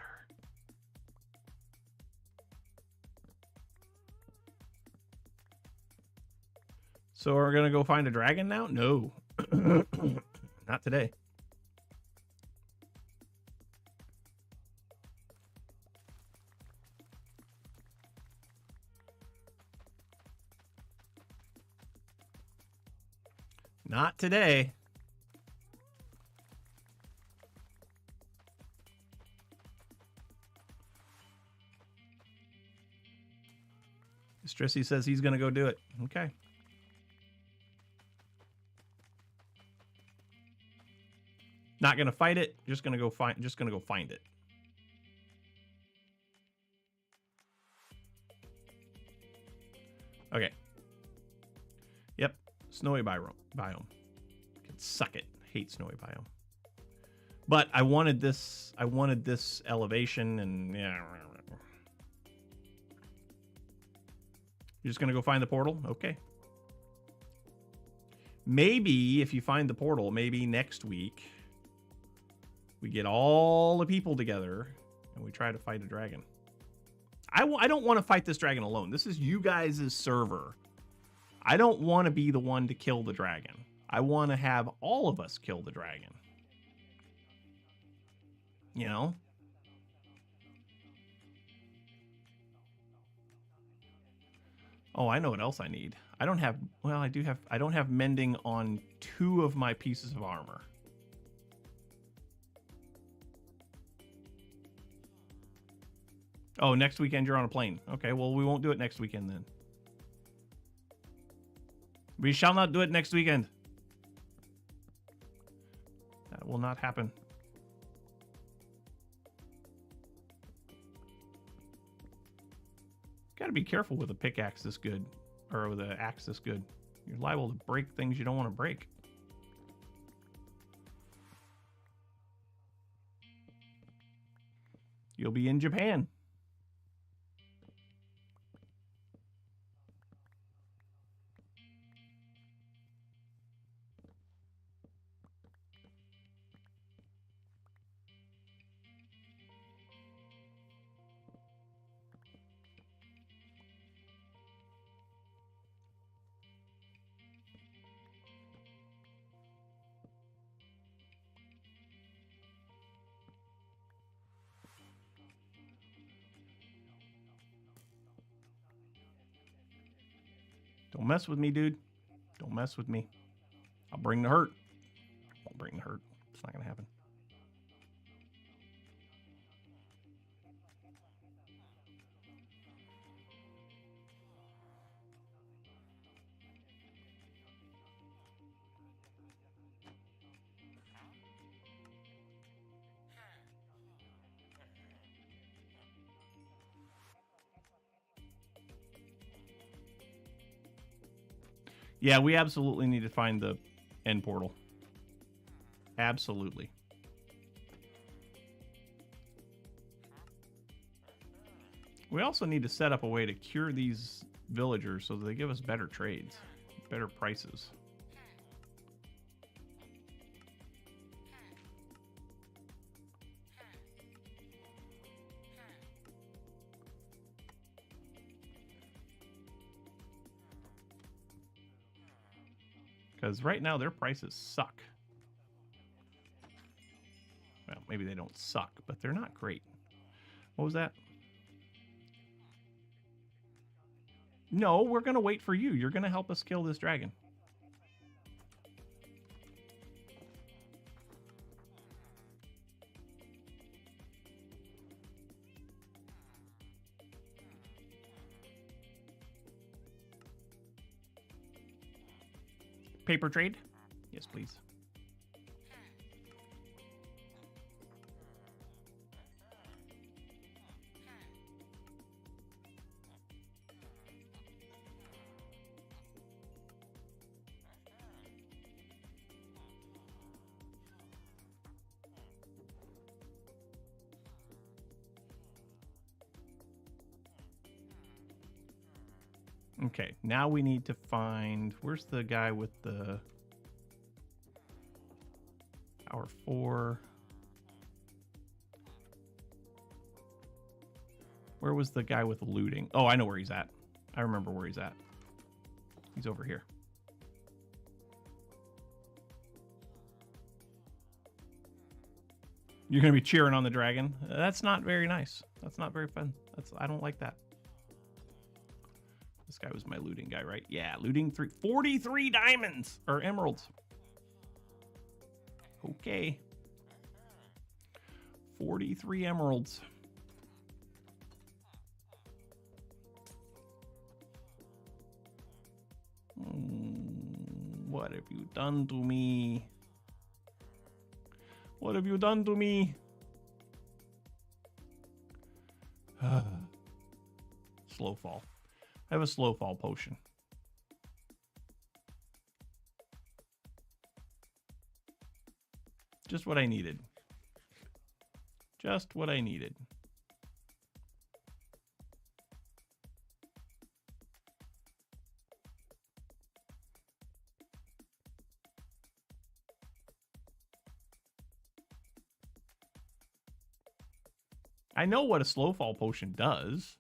So we're gonna go find a dragon now? No. Not today. Not today. Strissy says he's going to go do it. Okay. Not going to fight it. Just going to go find it. Okay. Yep. Snowy biome. Can suck it. Hate snowy biome. But I wanted this elevation, and yeah. You're just going to go find the portal? Okay. Maybe if you find the portal, maybe next week we get all the people together and we try to fight a dragon. I don't want to fight this dragon alone. This is you guys' server. I don't want to be the one to kill the dragon. I want to have all of us kill the dragon. You know? Oh, I know what else I need. I don't have, well, I don't have mending on 2 of my pieces of armor. Oh, next weekend you're on a plane. Okay, well, we won't do it next weekend then. We shall not do it next weekend. That will not happen. Got to be careful with a pickaxe this good, or with an axe this good. You're liable to break things you don't want to break. You'll be in Japan. Don't mess with me, dude. Don't mess with me. I'll bring the hurt. I'll bring the hurt. It's not going to happen. Yeah, we absolutely need to find the end portal. Absolutely. We also need to set up a way to cure these villagers so that they give us better trades, better prices. Because right now their prices suck. Well, maybe they don't suck, but they're not great. What was that? No, we're going to wait for you. You're going to help us kill this dragon. Paper trade? Yes, please. Okay, now we need to find... Where's the guy with the... Power 4? Where was the guy with the looting? Oh, I know where he's at. I remember where he's at. He's over here. You're going to be cheering on the dragon? That's not very nice. That's not very fun. I don't like that. This guy was my looting guy, right? Yeah, looting 43 diamonds or emeralds. Okay. 43 emeralds. What have you done to me? What have you done to me? Slow fall. I have a slow fall potion. Just what I needed. Just what I needed. I know what a slow fall potion does.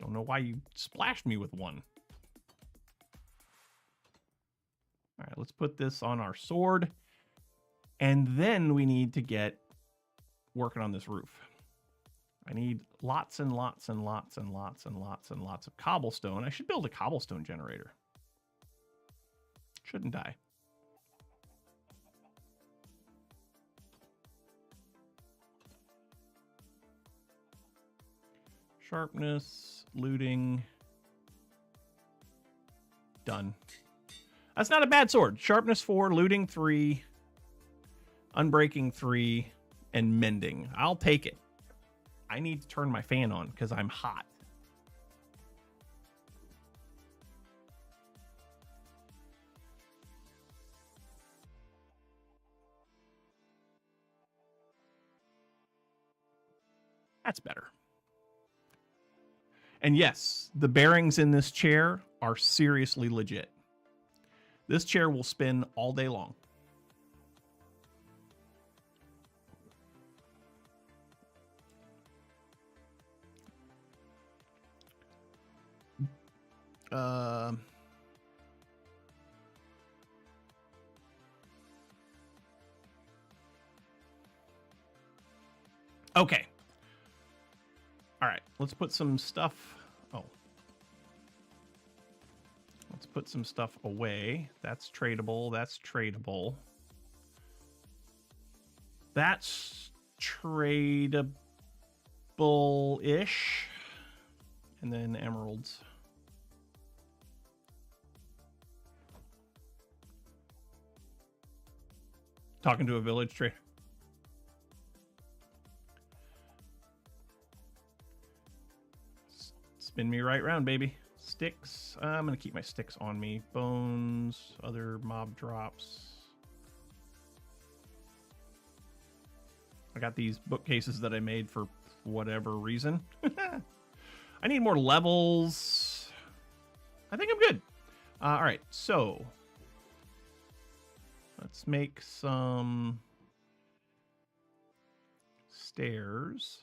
Don't know why you splashed me with one. All right, let's put this on our sword. And then we need to get working on this roof. I need lots and lots and lots and lots and lots and lots of cobblestone. I should build a cobblestone generator. Shouldn't I? Sharpness, looting. Done. That's not a bad sword. Sharpness 4, looting 3, unbreaking 3, and mending. I'll take it. I need to turn my fan on because I'm hot. That's better. And yes, the bearings in this chair are seriously legit. This chair will spin all day long. Okay. All right, let's put some stuff. Oh. Let's put some stuff away. That's tradable. That's tradable. That's tradable-ish. And then emeralds. Talking to a village trader. Spin me right round, baby. Sticks. I'm going to keep my sticks on me. Bones. Other mob drops. I got these bookcases that I made for whatever reason. I need more levels. I think I'm good. All right, so let's make some stairs.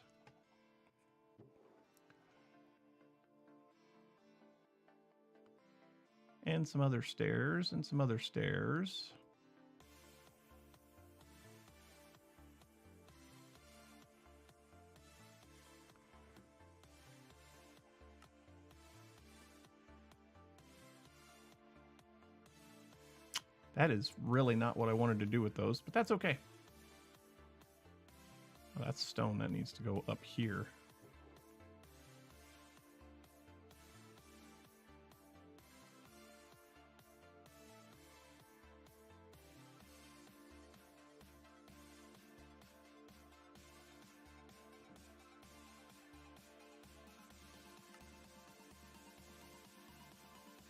And some other stairs, and some other stairs. That is really not what I wanted to do with those, but that's okay. Oh, that's stone that needs to go up here.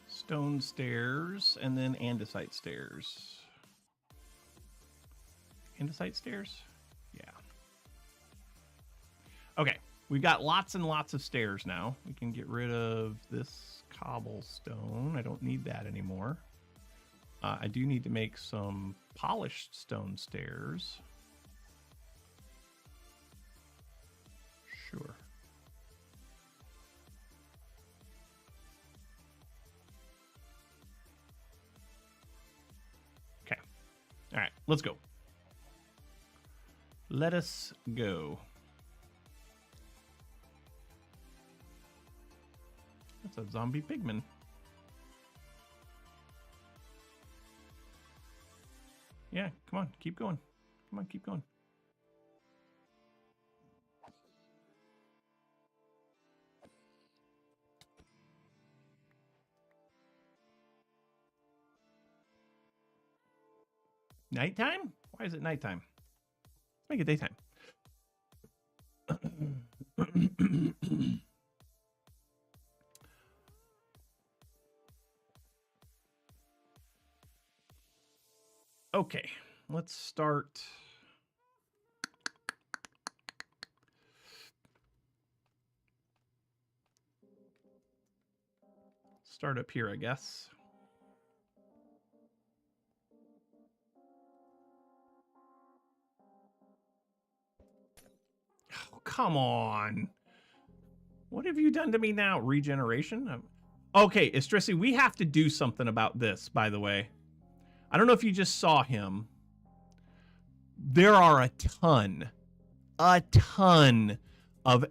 Stone stairs, and then andesite stairs. Andesite stairs? Yeah. Okay, we've got lots and lots of stairs now. We can get rid of this cobblestone. I don't need that anymore. I do need to make some polished stone stairs. Sure. All right, let's go. Let us go. That's a zombie pigman. Yeah, come on, keep going. Come on, keep going. Nighttime? Why is it nighttime? Let's make it daytime. Okay, let's start. Start up here, I guess. Oh, come on. What have you done to me now? Regeneration? Okay, Istrissi, we have to do something about this, by the way. I don't know if you just saw him. There are a ton of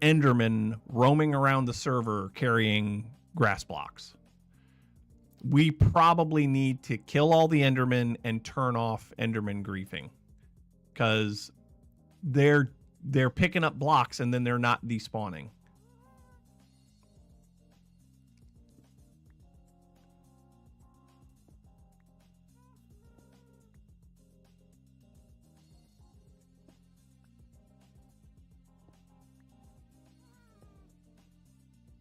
Endermen roaming around the server carrying grass blocks. We probably need to kill all the Endermen and turn off Enderman griefing, because they're picking up blocks and then they're not despawning.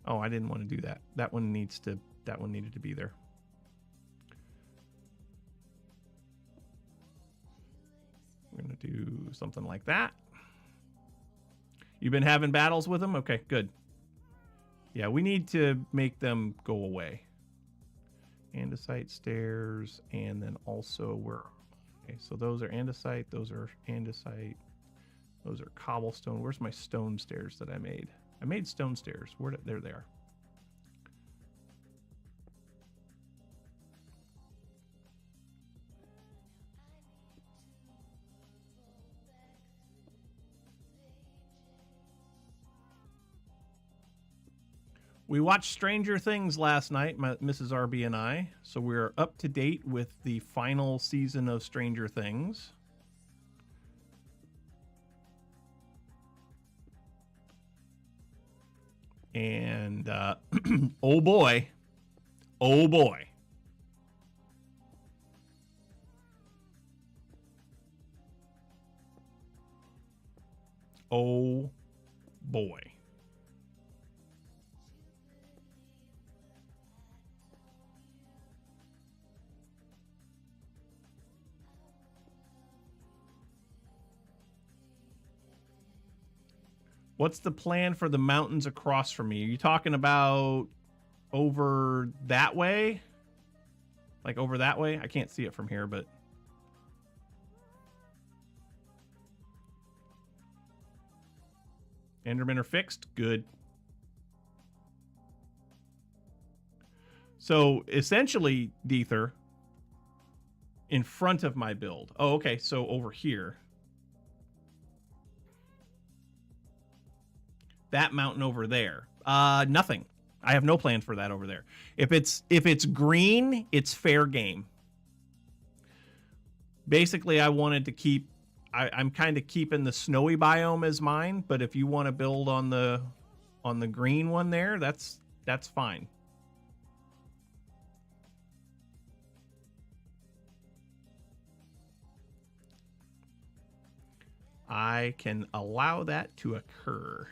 Oh, I didn't want to do that. That one needed to be there. We're going to do something like that. You've been having battles with them? Okay, good. Yeah, we need to make them go away. Andesite stairs, and then also okay, so those are andesite, those are andesite, those are cobblestone. Where's my stone stairs that I made? I made stone stairs. There they are. We watched Stranger Things last night, Mrs. RB and I, so we're up to date with the final season of Stranger Things. And oh boy, oh boy. Oh boy. What's the plan for the mountains across from me? Are you talking about over that way? Like over that way? I can't see it from here, but... Endermen are fixed? Good. So, essentially, Deether, in front of my build. Oh, okay, so over here. That mountain over there. Nothing. I have no plan for that over there. If it's green, it's fair game. Basically, I wanted to keep... I'm kind of keeping the snowy biome as mine, but if you want to build on the green one there, that's fine. I can allow that to occur.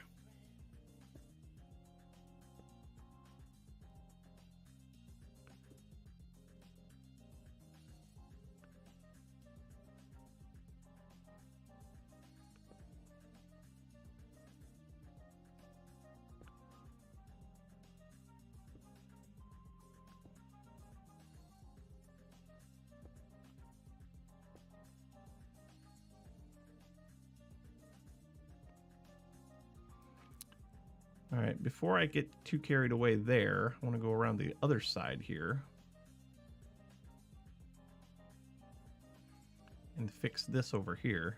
All right, before I get too carried away there, I want to go around the other side here and fix this over here.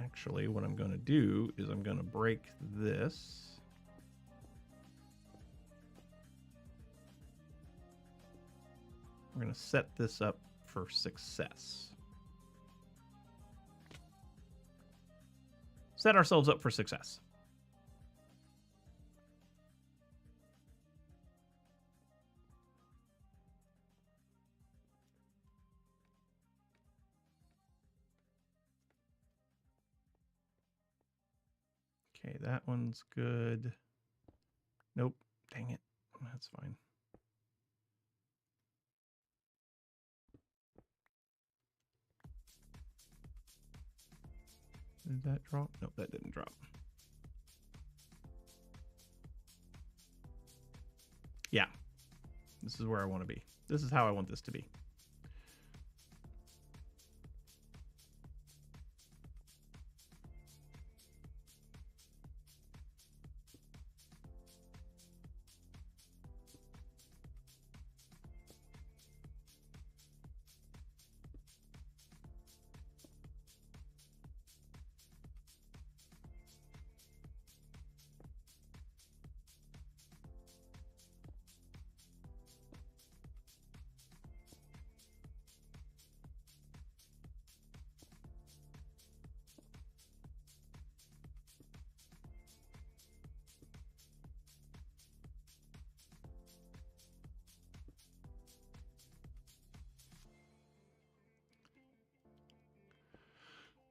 Actually, what I'm going to do is I'm going to break this. going to set this up for success. Set ourselves up for success. Okay, that one's good. Nope. Dang it. That's fine. Did that drop? Nope, that didn't drop. Yeah. This is where I want to be. This is how I want this to be.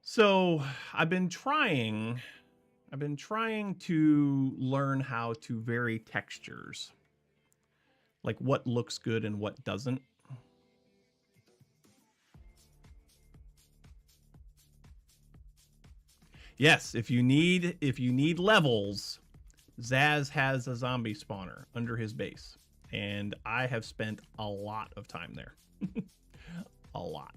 So I've been trying to learn how to vary textures, like what looks good and what doesn't. Yes, if you need levels, Zaz has a zombie spawner under his base, and I have spent a lot of time there. A lot.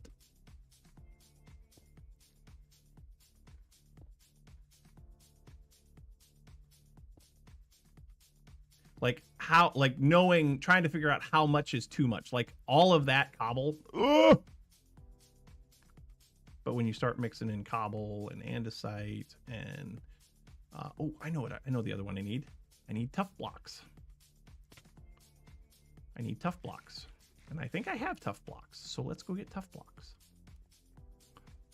Like how, like knowing, trying to figure out how much is too much. Like all of that cobble. Ugh! But when you start mixing in cobble and andesite and oh, I know the other one I need. I need tough blocks. I need tough blocks. And I think I have tough blocks. So let's go get tough blocks.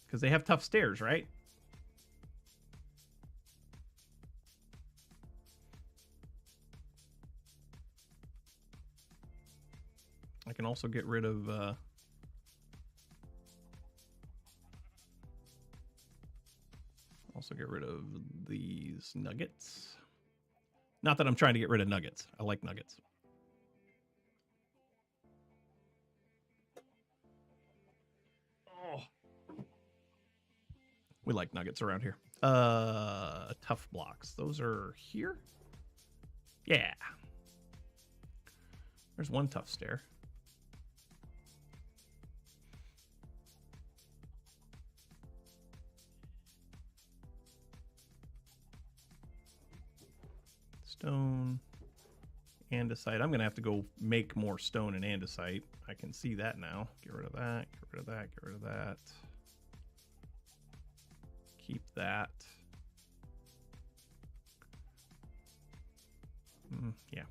Because they have tough stairs, right? I can also get rid of these nuggets. Not that I'm trying to get rid of nuggets. I like nuggets. Oh. We like nuggets around here. Tough blocks. Those are here? Yeah. There's one tough stair. Stone, andesite. I'm gonna have to go make more stone and andesite. I can see that now. Get rid of that, get rid of that, get rid of that. Keep that. Yeah.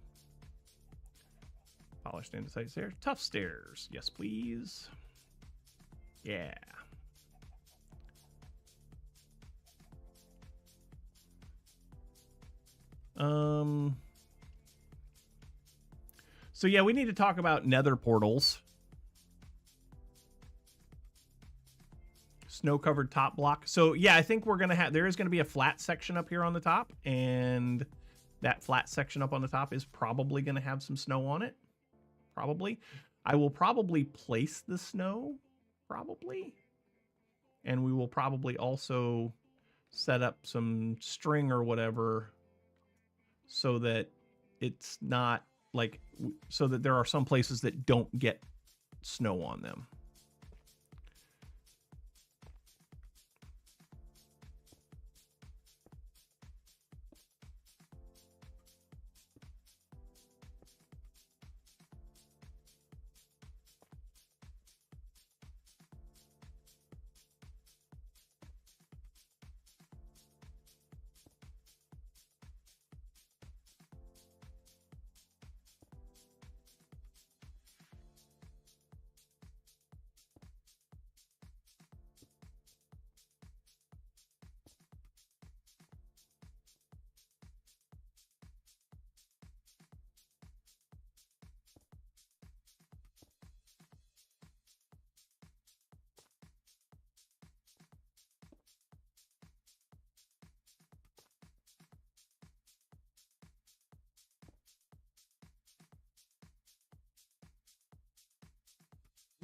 Polished andesite stairs. Tough stairs. Yes, please. Yeah. So yeah, we need to talk about nether portals. Snow-covered top block. So yeah, I think we're gonna have, there is gonna be a flat section up here on the top, and that flat section up on the top is probably gonna have some snow on it. Probably. I will probably place the snow, probably. And we will probably also set up some string or whatever so that it's not like, so that there are some places that don't get snow on them.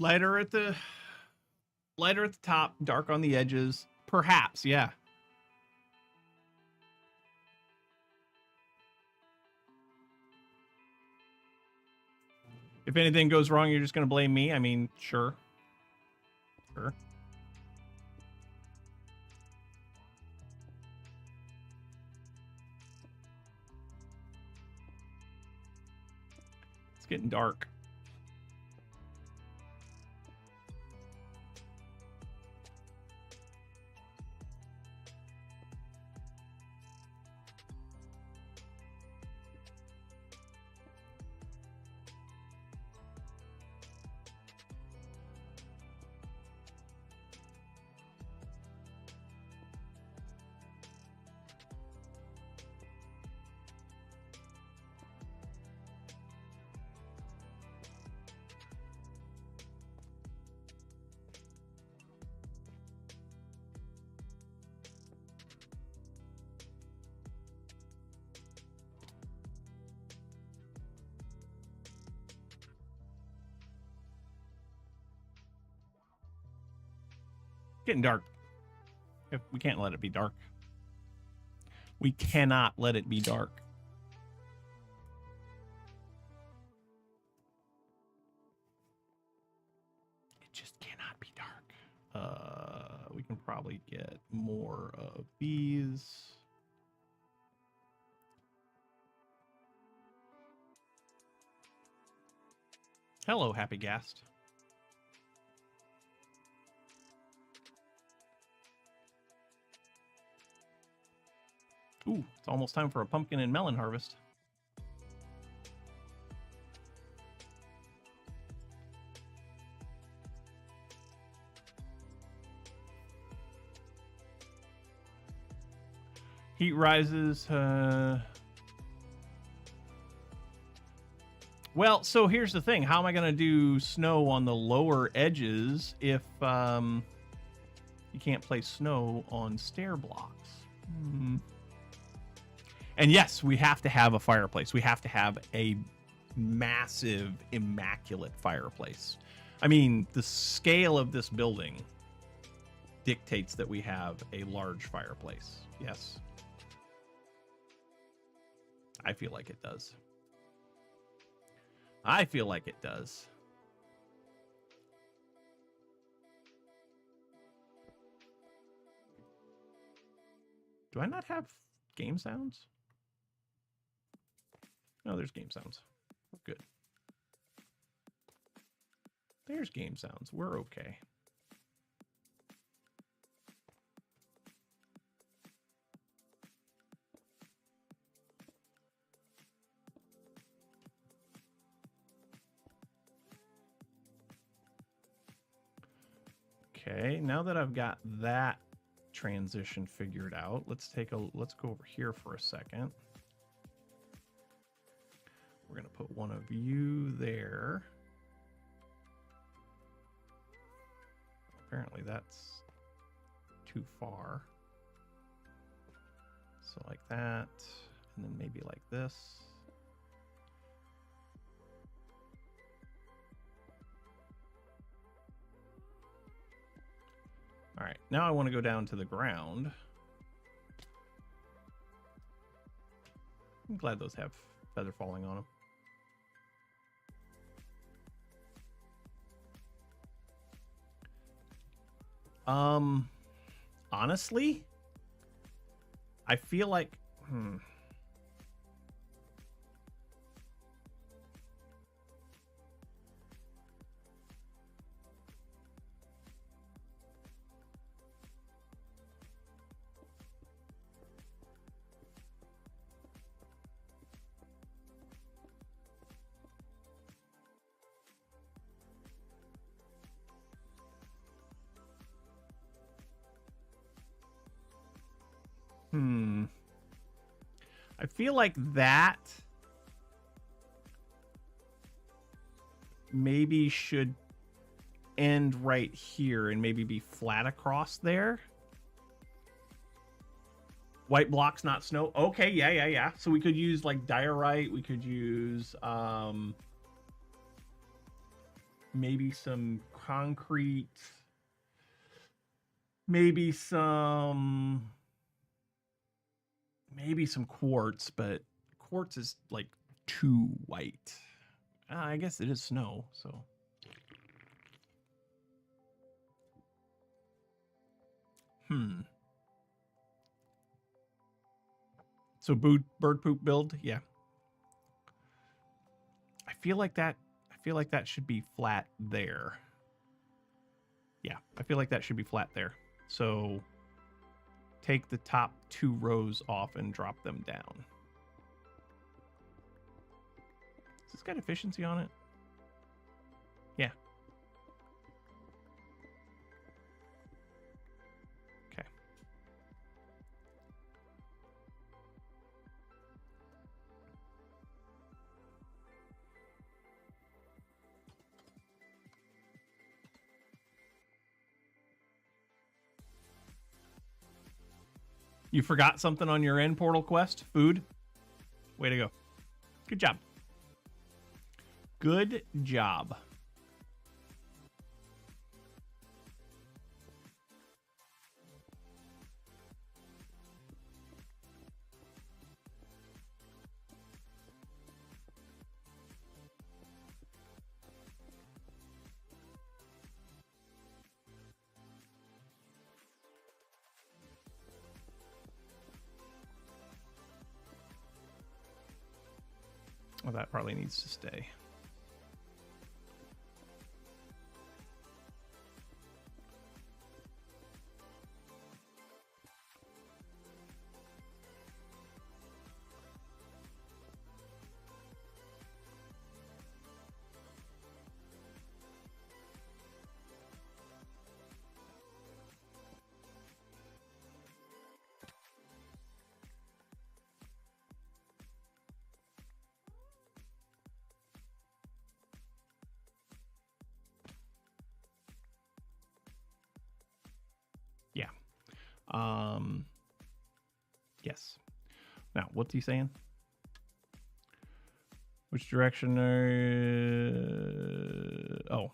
Lighter at the top, dark on the edges. Perhaps, yeah. If anything goes wrong, you're just going to blame me? I mean, sure. Sure. It's getting dark. Getting dark. If we can't let it be dark. We cannot let it be dark. It just cannot be dark. We can probably get more of these. Hello, Happy Gast. Ooh, it's almost time for a pumpkin and melon harvest. Heat rises. Well, so here's the thing. How am I going to do snow on the lower edges if you can't place snow on stair blocks? And yes, we have to have a fireplace. We have to have a massive, immaculate fireplace. I mean, the scale of this building dictates that we have a large fireplace. Yes. I feel like it does. I feel like it does. Do I not have game sounds? No, there's game sounds. We're good. There's game sounds. We're okay. Okay, now that I've got that transition figured out, let's go over here for a second. We're going to put one of you there. Apparently that's too far. So like that, and then maybe like this. All right, now I want to go down to the ground. I'm glad those have feather falling on them. Honestly, I feel like, I feel like that maybe should end right here and maybe be flat across there. White blocks, not snow. Okay, yeah. So we could use like diorite. We could use maybe some concrete, maybe some quartz, but quartz is like too white. I guess it is snow, so. So bird poop build, yeah. I feel like that should be flat there. Yeah, I feel like that should be flat there. So take the top 2 rows off and drop them down. Has this got efficiency on it? Yeah. Okay. You forgot something on your end portal quest? Food? Way to go. Good job. Good job. Well, that probably needs to stay. Yeah. Yes. Now, what's he saying? Which direction are... Oh.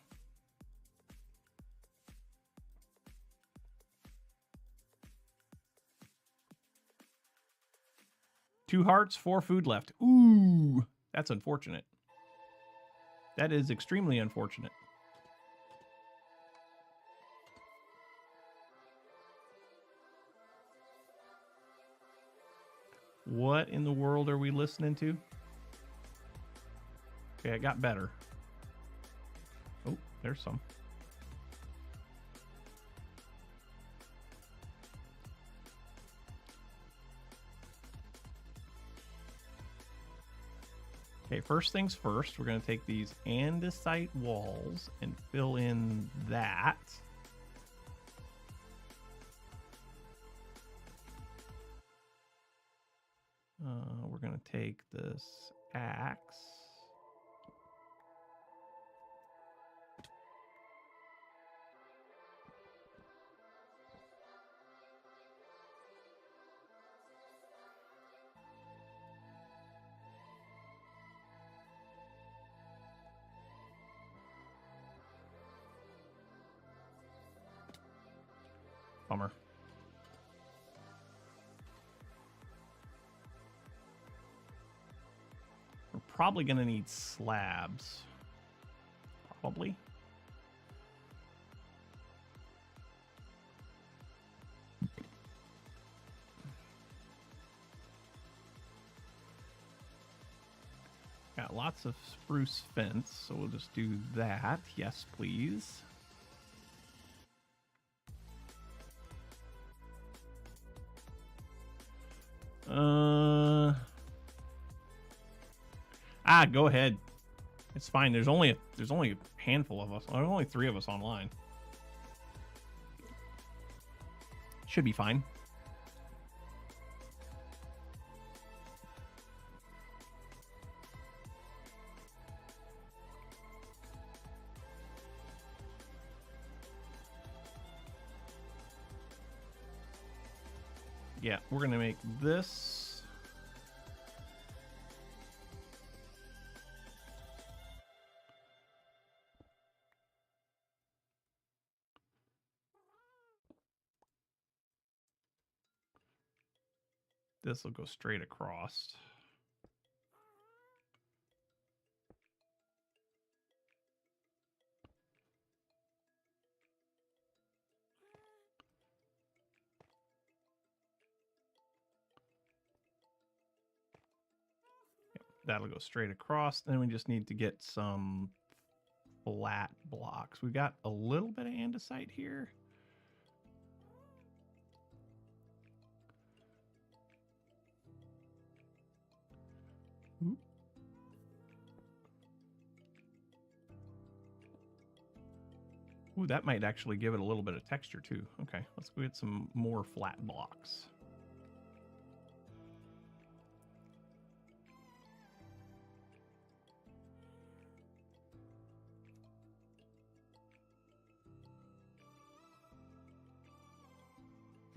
Two hearts, 4 food left. Ooh, that's unfortunate. That is extremely unfortunate. What in the world are we listening to? Okay, it got better. Oh, there's some. Okay, first things first, we're going to take these andesite walls and fill in that. We're going to take this axe. Bummer. We're probably going to need slabs. Probably. Got lots of spruce fence, so we'll just do that. Yes, please. Go ahead. It's fine. There's only a handful of us. There's only 3 of us online. Should be fine. Yeah, we're gonna make this. This will go straight across. That'll go straight across. Then we just need to get some flat blocks. We got a little bit of andesite here. Ooh, that might actually give it a little bit of texture too. Okay, let's go get some more flat blocks.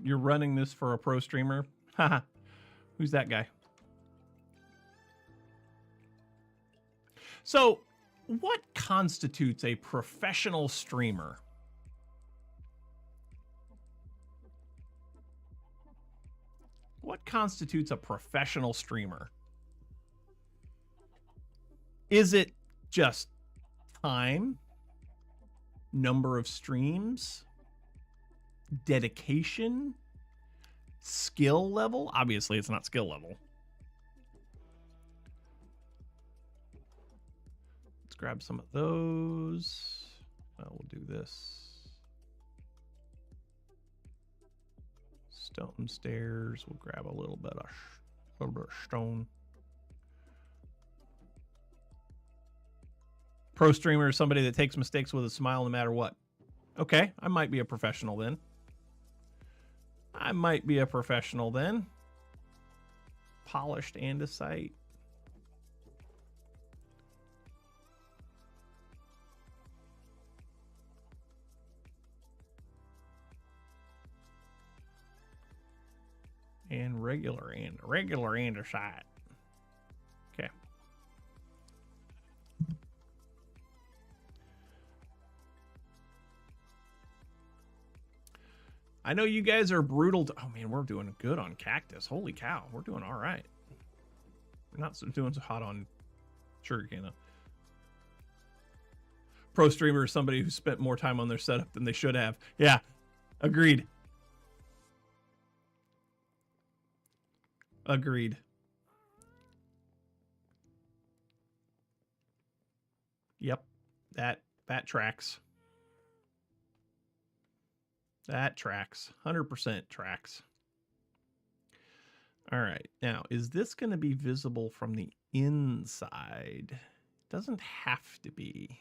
You're running this for a pro streamer? Haha. Who's that guy? So, what constitutes a professional streamer? What constitutes a professional streamer? Is it just time? Number of streams? Dedication? Skill level? Obviously, it's not skill level. Let's grab some of those. We'll do this. Stone stairs. We'll grab a little bit of stone. Pro streamer is somebody that takes mistakes with a smile no matter what. Okay, I might be a professional then. I might be a professional then. Polished andesite. And regular andesite. Okay. I know you guys are brutal. Oh man, we're doing good on cactus. Holy cow, we're doing all right. We're not doing so hot on sugarcane though. Pro streamer is somebody who spent more time on their setup than they should have. Yeah, agreed. Agreed. Yep, that tracks. That tracks. 100% tracks. All right. Now, is this going to be visible from the inside? Doesn't have to be.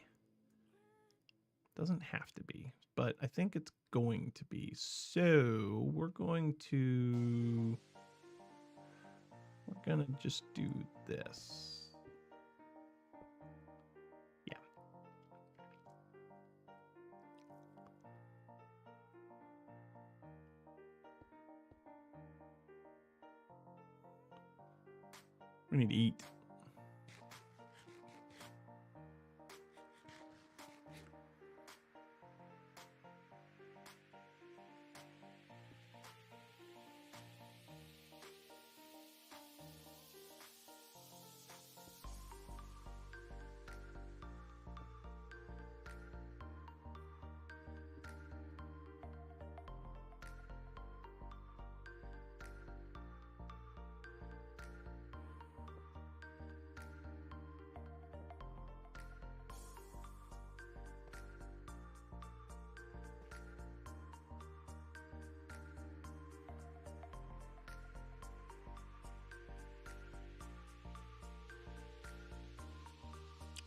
Doesn't have to be. But I think it's going to be. So we're going to just do this. We need to eat.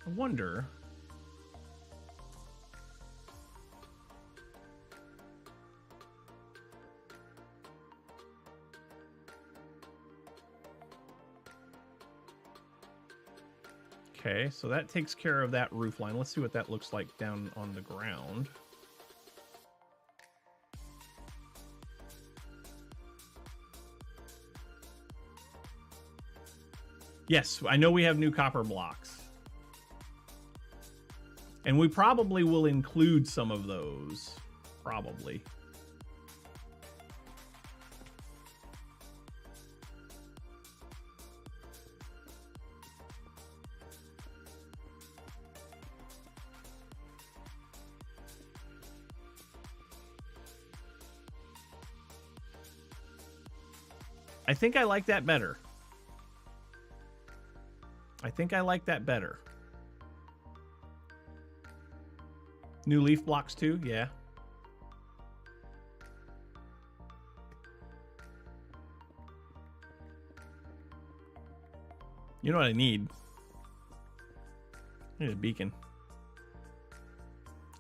I wonder. Okay, so that takes care of that roof line. Let's see what that looks like down on the ground. Yes, I know we have new copper blocks. And we probably will include some of those. Probably. I think I like that better. I think I like that better. New leaf blocks too? Yeah. You know what I need? I need a beacon.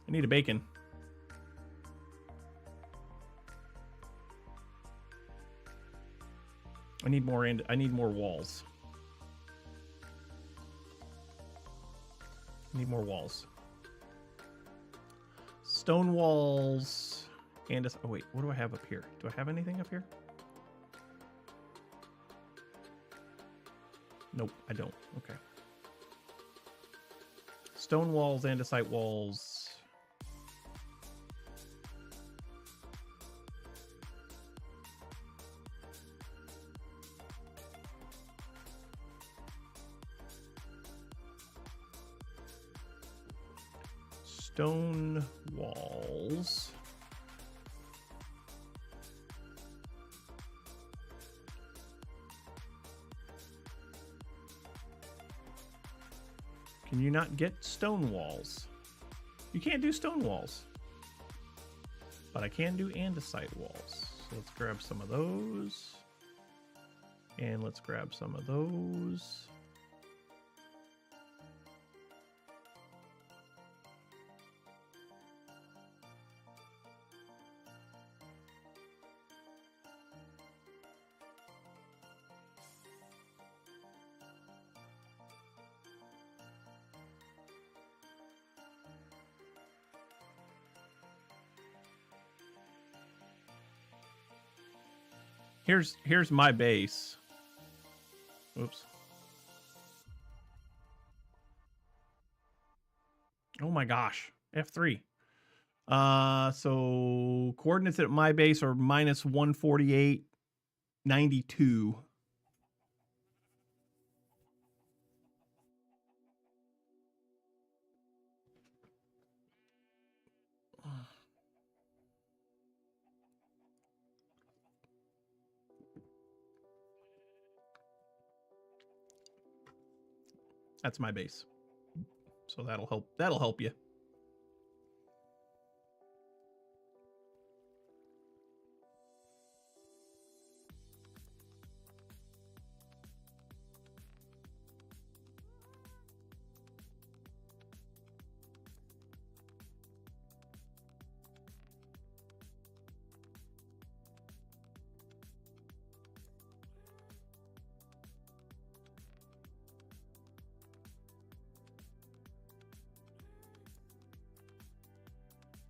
I need a bacon. I need more walls. I need more walls. Stone walls and oh wait, what do I have up here? Do I have anything up here? Nope, I don't. Okay. Stone walls, andesite walls. Stone walls. Can you not get stone walls? You can't do stone walls. But I can do andesite walls. So let's grab some of those. And let's grab some of those. Here's my base. Oops. Oh my gosh. F3. So coordinates at my base are minus 148.92. That's my base. So that'll help. That'll help you.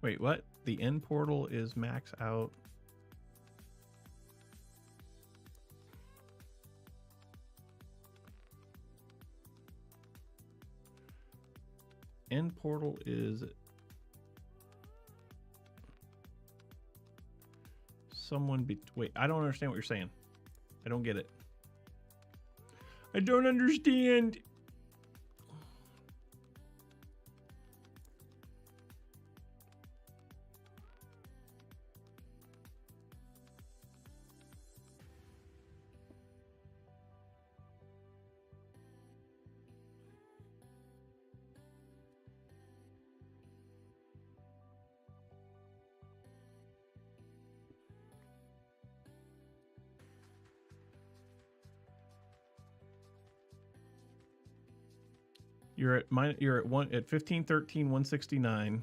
Wait, what? The end portal is max out. End portal is someone wait, I don't understand what you're saying. I don't get it. I don't understand. You're at 1513 169.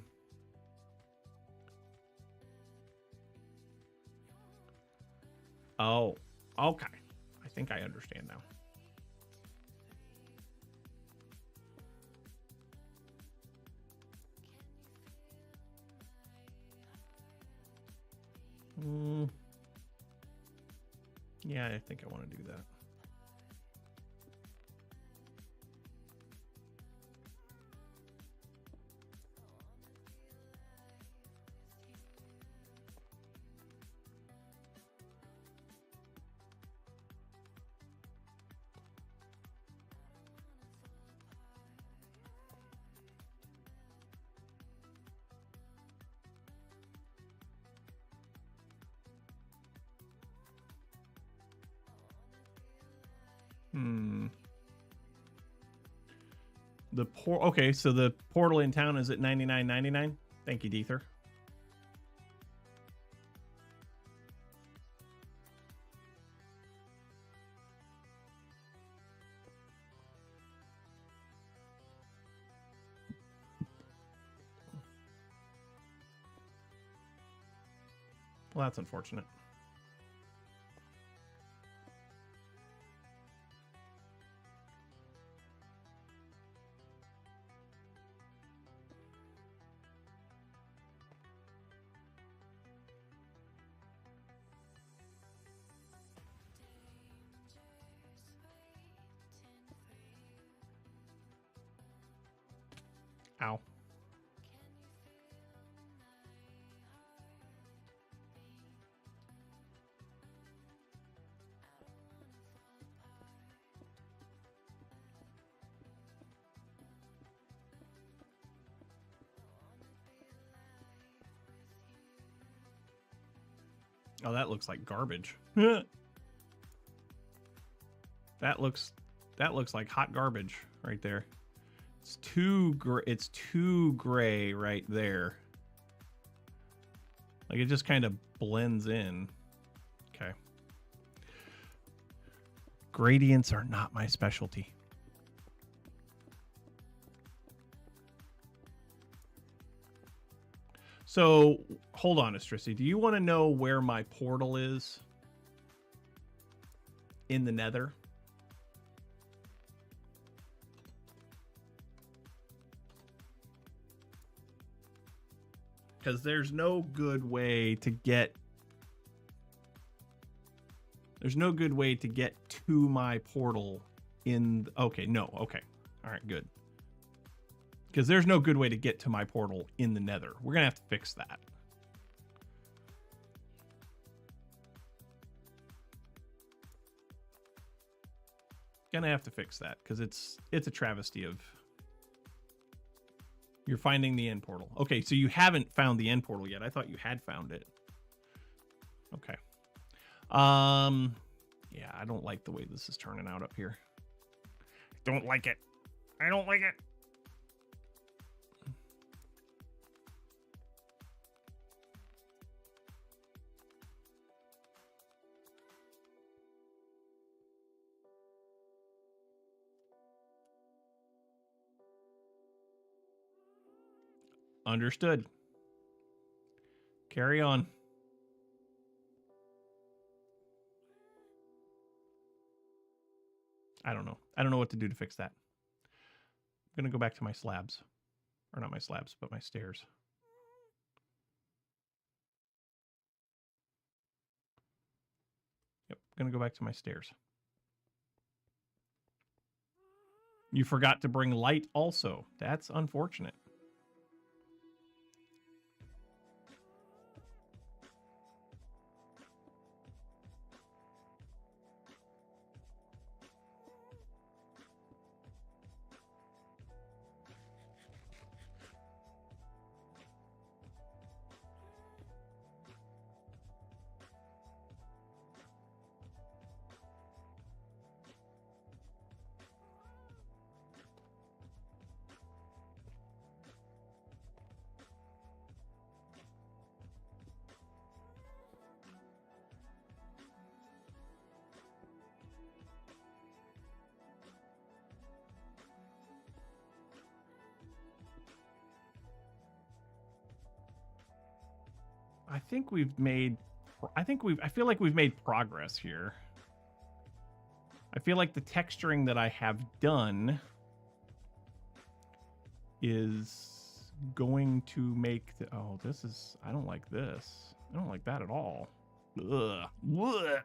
Oh, okay. I think I understand now. Yeah, I think I want to do that. Okay, so the portal in town is at 99.99. Thank you, Deether. Well, that's unfortunate. Ow. Oh, that looks like garbage. That looks like hot garbage right there. It's too gray right there. Like it just kind of blends in. Okay. Gradients are not my specialty. So, hold on, Estrisi. Do you want to know where my portal is in the Nether? Because there's no good way to get... There's no good way to get to my portal in... Okay, no, okay. All right, good. Because there's no good way to get to my portal in the Nether. We're going to have to fix that. Gonna have to fix that, because it's a travesty of... You're finding the end portal. Okay, so you haven't found the end portal yet. I thought you had found it. Okay. Yeah, I don't like the way this is turning out up here. Don't like it. I don't like it. Understood. Carry on. I don't know. I don't know what to do to fix that. I'm going to go back to my slabs. Or not my slabs, but my stairs. Yep, going to go back to my stairs. You forgot to bring light also. That's unfortunate. I feel like we've made progress here. I feel like the texturing that I have done is going to make the... Oh, this is... I don't like this. I don't like that at all. Ugh. Blech.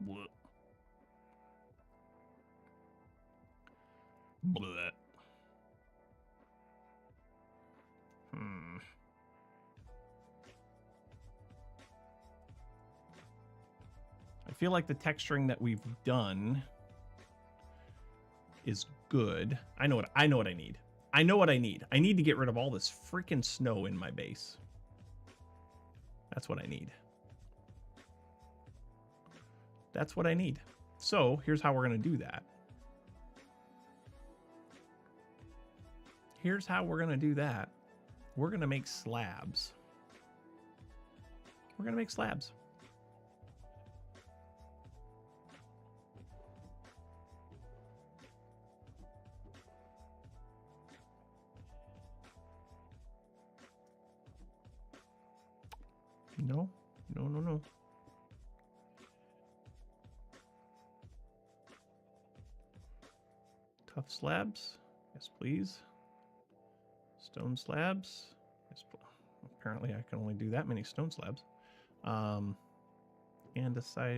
Blech. Blech. I feel like the texturing that we've done is good. I know what I need. I know what I need. I need to get rid of all this freaking snow in my base. That's what I need. That's what I need. So here's how we're going to do that. Here's how we're going to do that. We're going to make slabs. We're going to make slabs. No, no, no, no. Tough slabs. Yes, please. Stone slabs. Yes, apparently I can only do that many stone slabs. Andesite,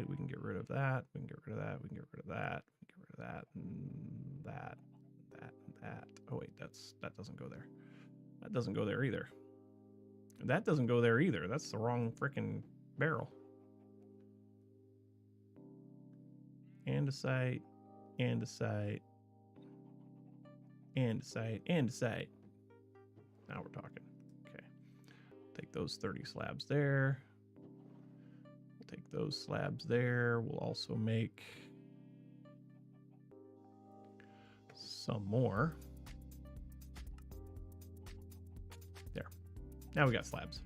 we can get rid of that. We can get rid of that. We can get rid of that. We can get rid of that. And that. That. And that. Oh wait, that doesn't go there. That doesn't go there either. That doesn't go there either. That's the wrong freaking barrel. Andesite. Andesite. Andesite. Andesite. Now we're talking. Okay. Take those 30 slabs there. We'll take those slabs there. We'll also make some more. There. Now we got slabs.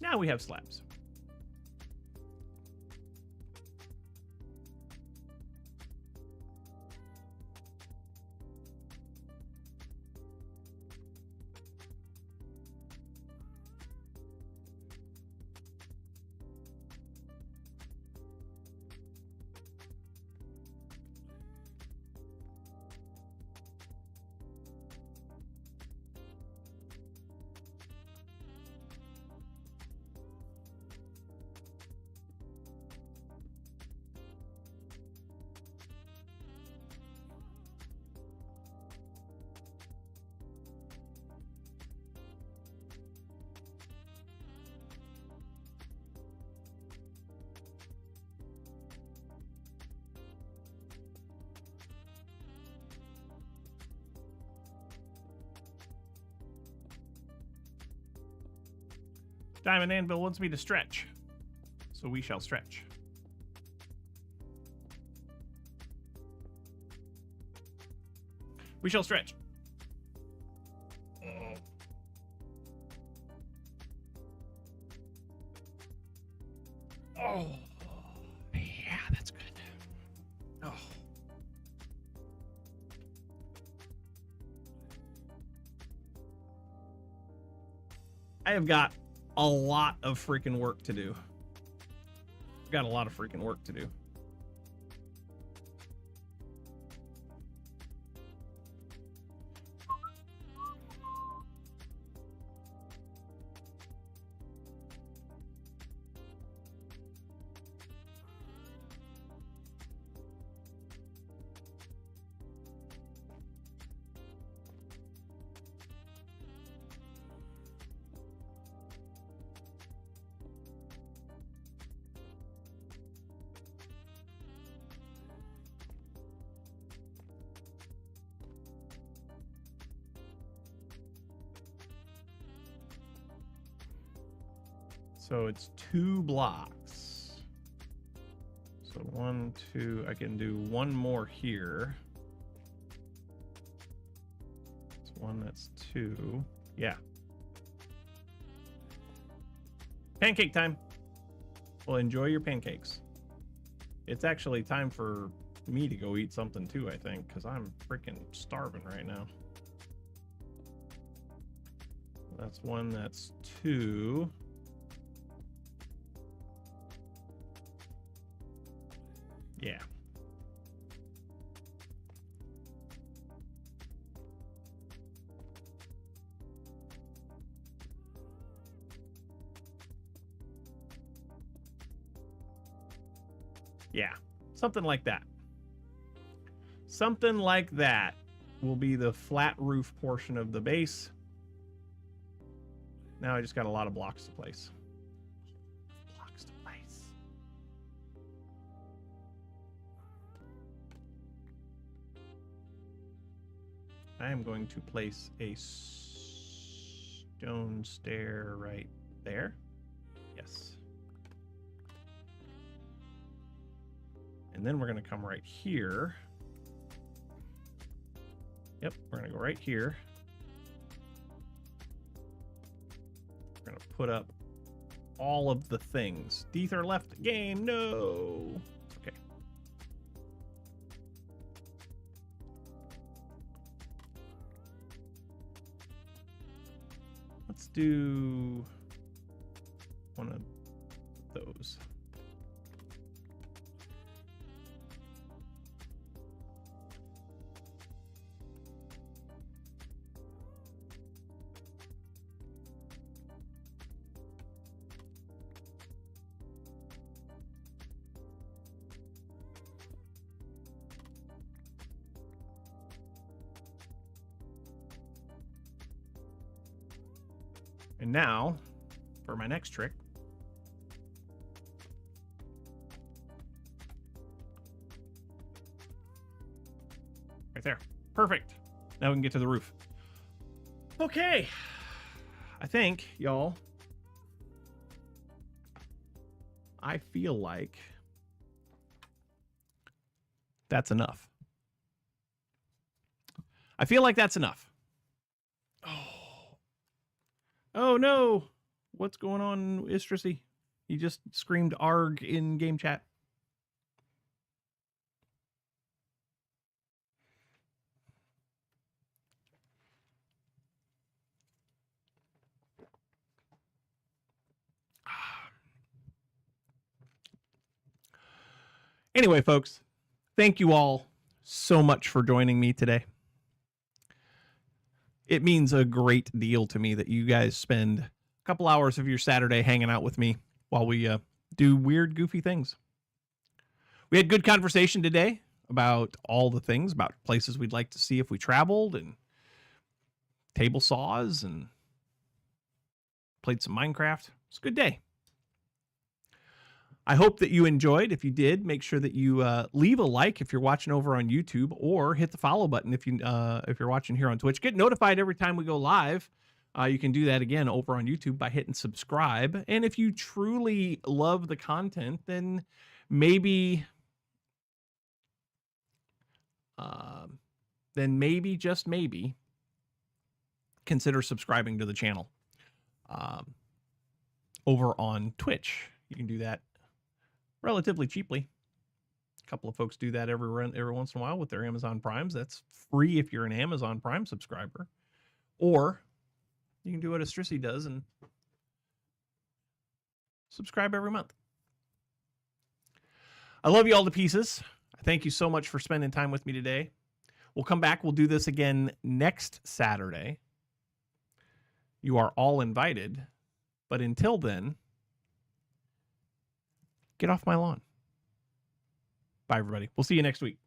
Now we have slabs. Diamond Anvil wants me to stretch, so we shall stretch. We shall stretch. Oh, yeah, that's good. Oh. I have got a lot of freaking work to do. Got a lot of freaking work to do. So it's 2 blocks. So 1, 2, I can do one more here. That's 1, that's 2. Yeah. Pancake time. Well, enjoy your pancakes. It's actually time for me to go eat something too, I think, because I'm freaking starving right now. That's 1, that's 2. Yeah. Yeah. Something like that. Something like that will be the flat roof portion of the base. Now I just got a lot of blocks to place. I am going to place a stone stair right there. Yes. And then we're going to come right here. Yep, we're going to go right here. We're going to put up all of the things. Deether left the game. No. Okay. Let's do one of those. And now, for my next trick, right there. Perfect. Now we can get to the roof. Okay. I think, y'all, I feel like that's enough. I feel like that's enough. Oh no! What's going on, Istrasy? He just screamed ARG in game chat. Anyway, folks, thank you all so much for joining me today. It means a great deal to me that you guys spend a couple hours of your Saturday hanging out with me while we do weird, goofy things. We had good conversation today about all the things, about places we'd like to see if we traveled, and table saws, and played some Minecraft. It's a good day. I hope that you enjoyed. If you did, make sure that you leave a like if you're watching over on YouTube, or hit the follow button if you're watching here on Twitch. Get notified every time we go live. You can do that again over on YouTube by hitting subscribe. And if you truly love the content, then maybe, just maybe, consider subscribing to the channel over on Twitch. You can do that relatively cheaply. A couple of folks do that every once in a while with their Amazon Primes. That's free if you're an Amazon Prime subscriber. Or you can do what Istrasy does and subscribe every month. I love you all to pieces. Thank you so much for spending time with me today. We'll come back. We'll do this again next Saturday. You are all invited. But until then, get off my lawn. Bye, everybody. We'll see you next week.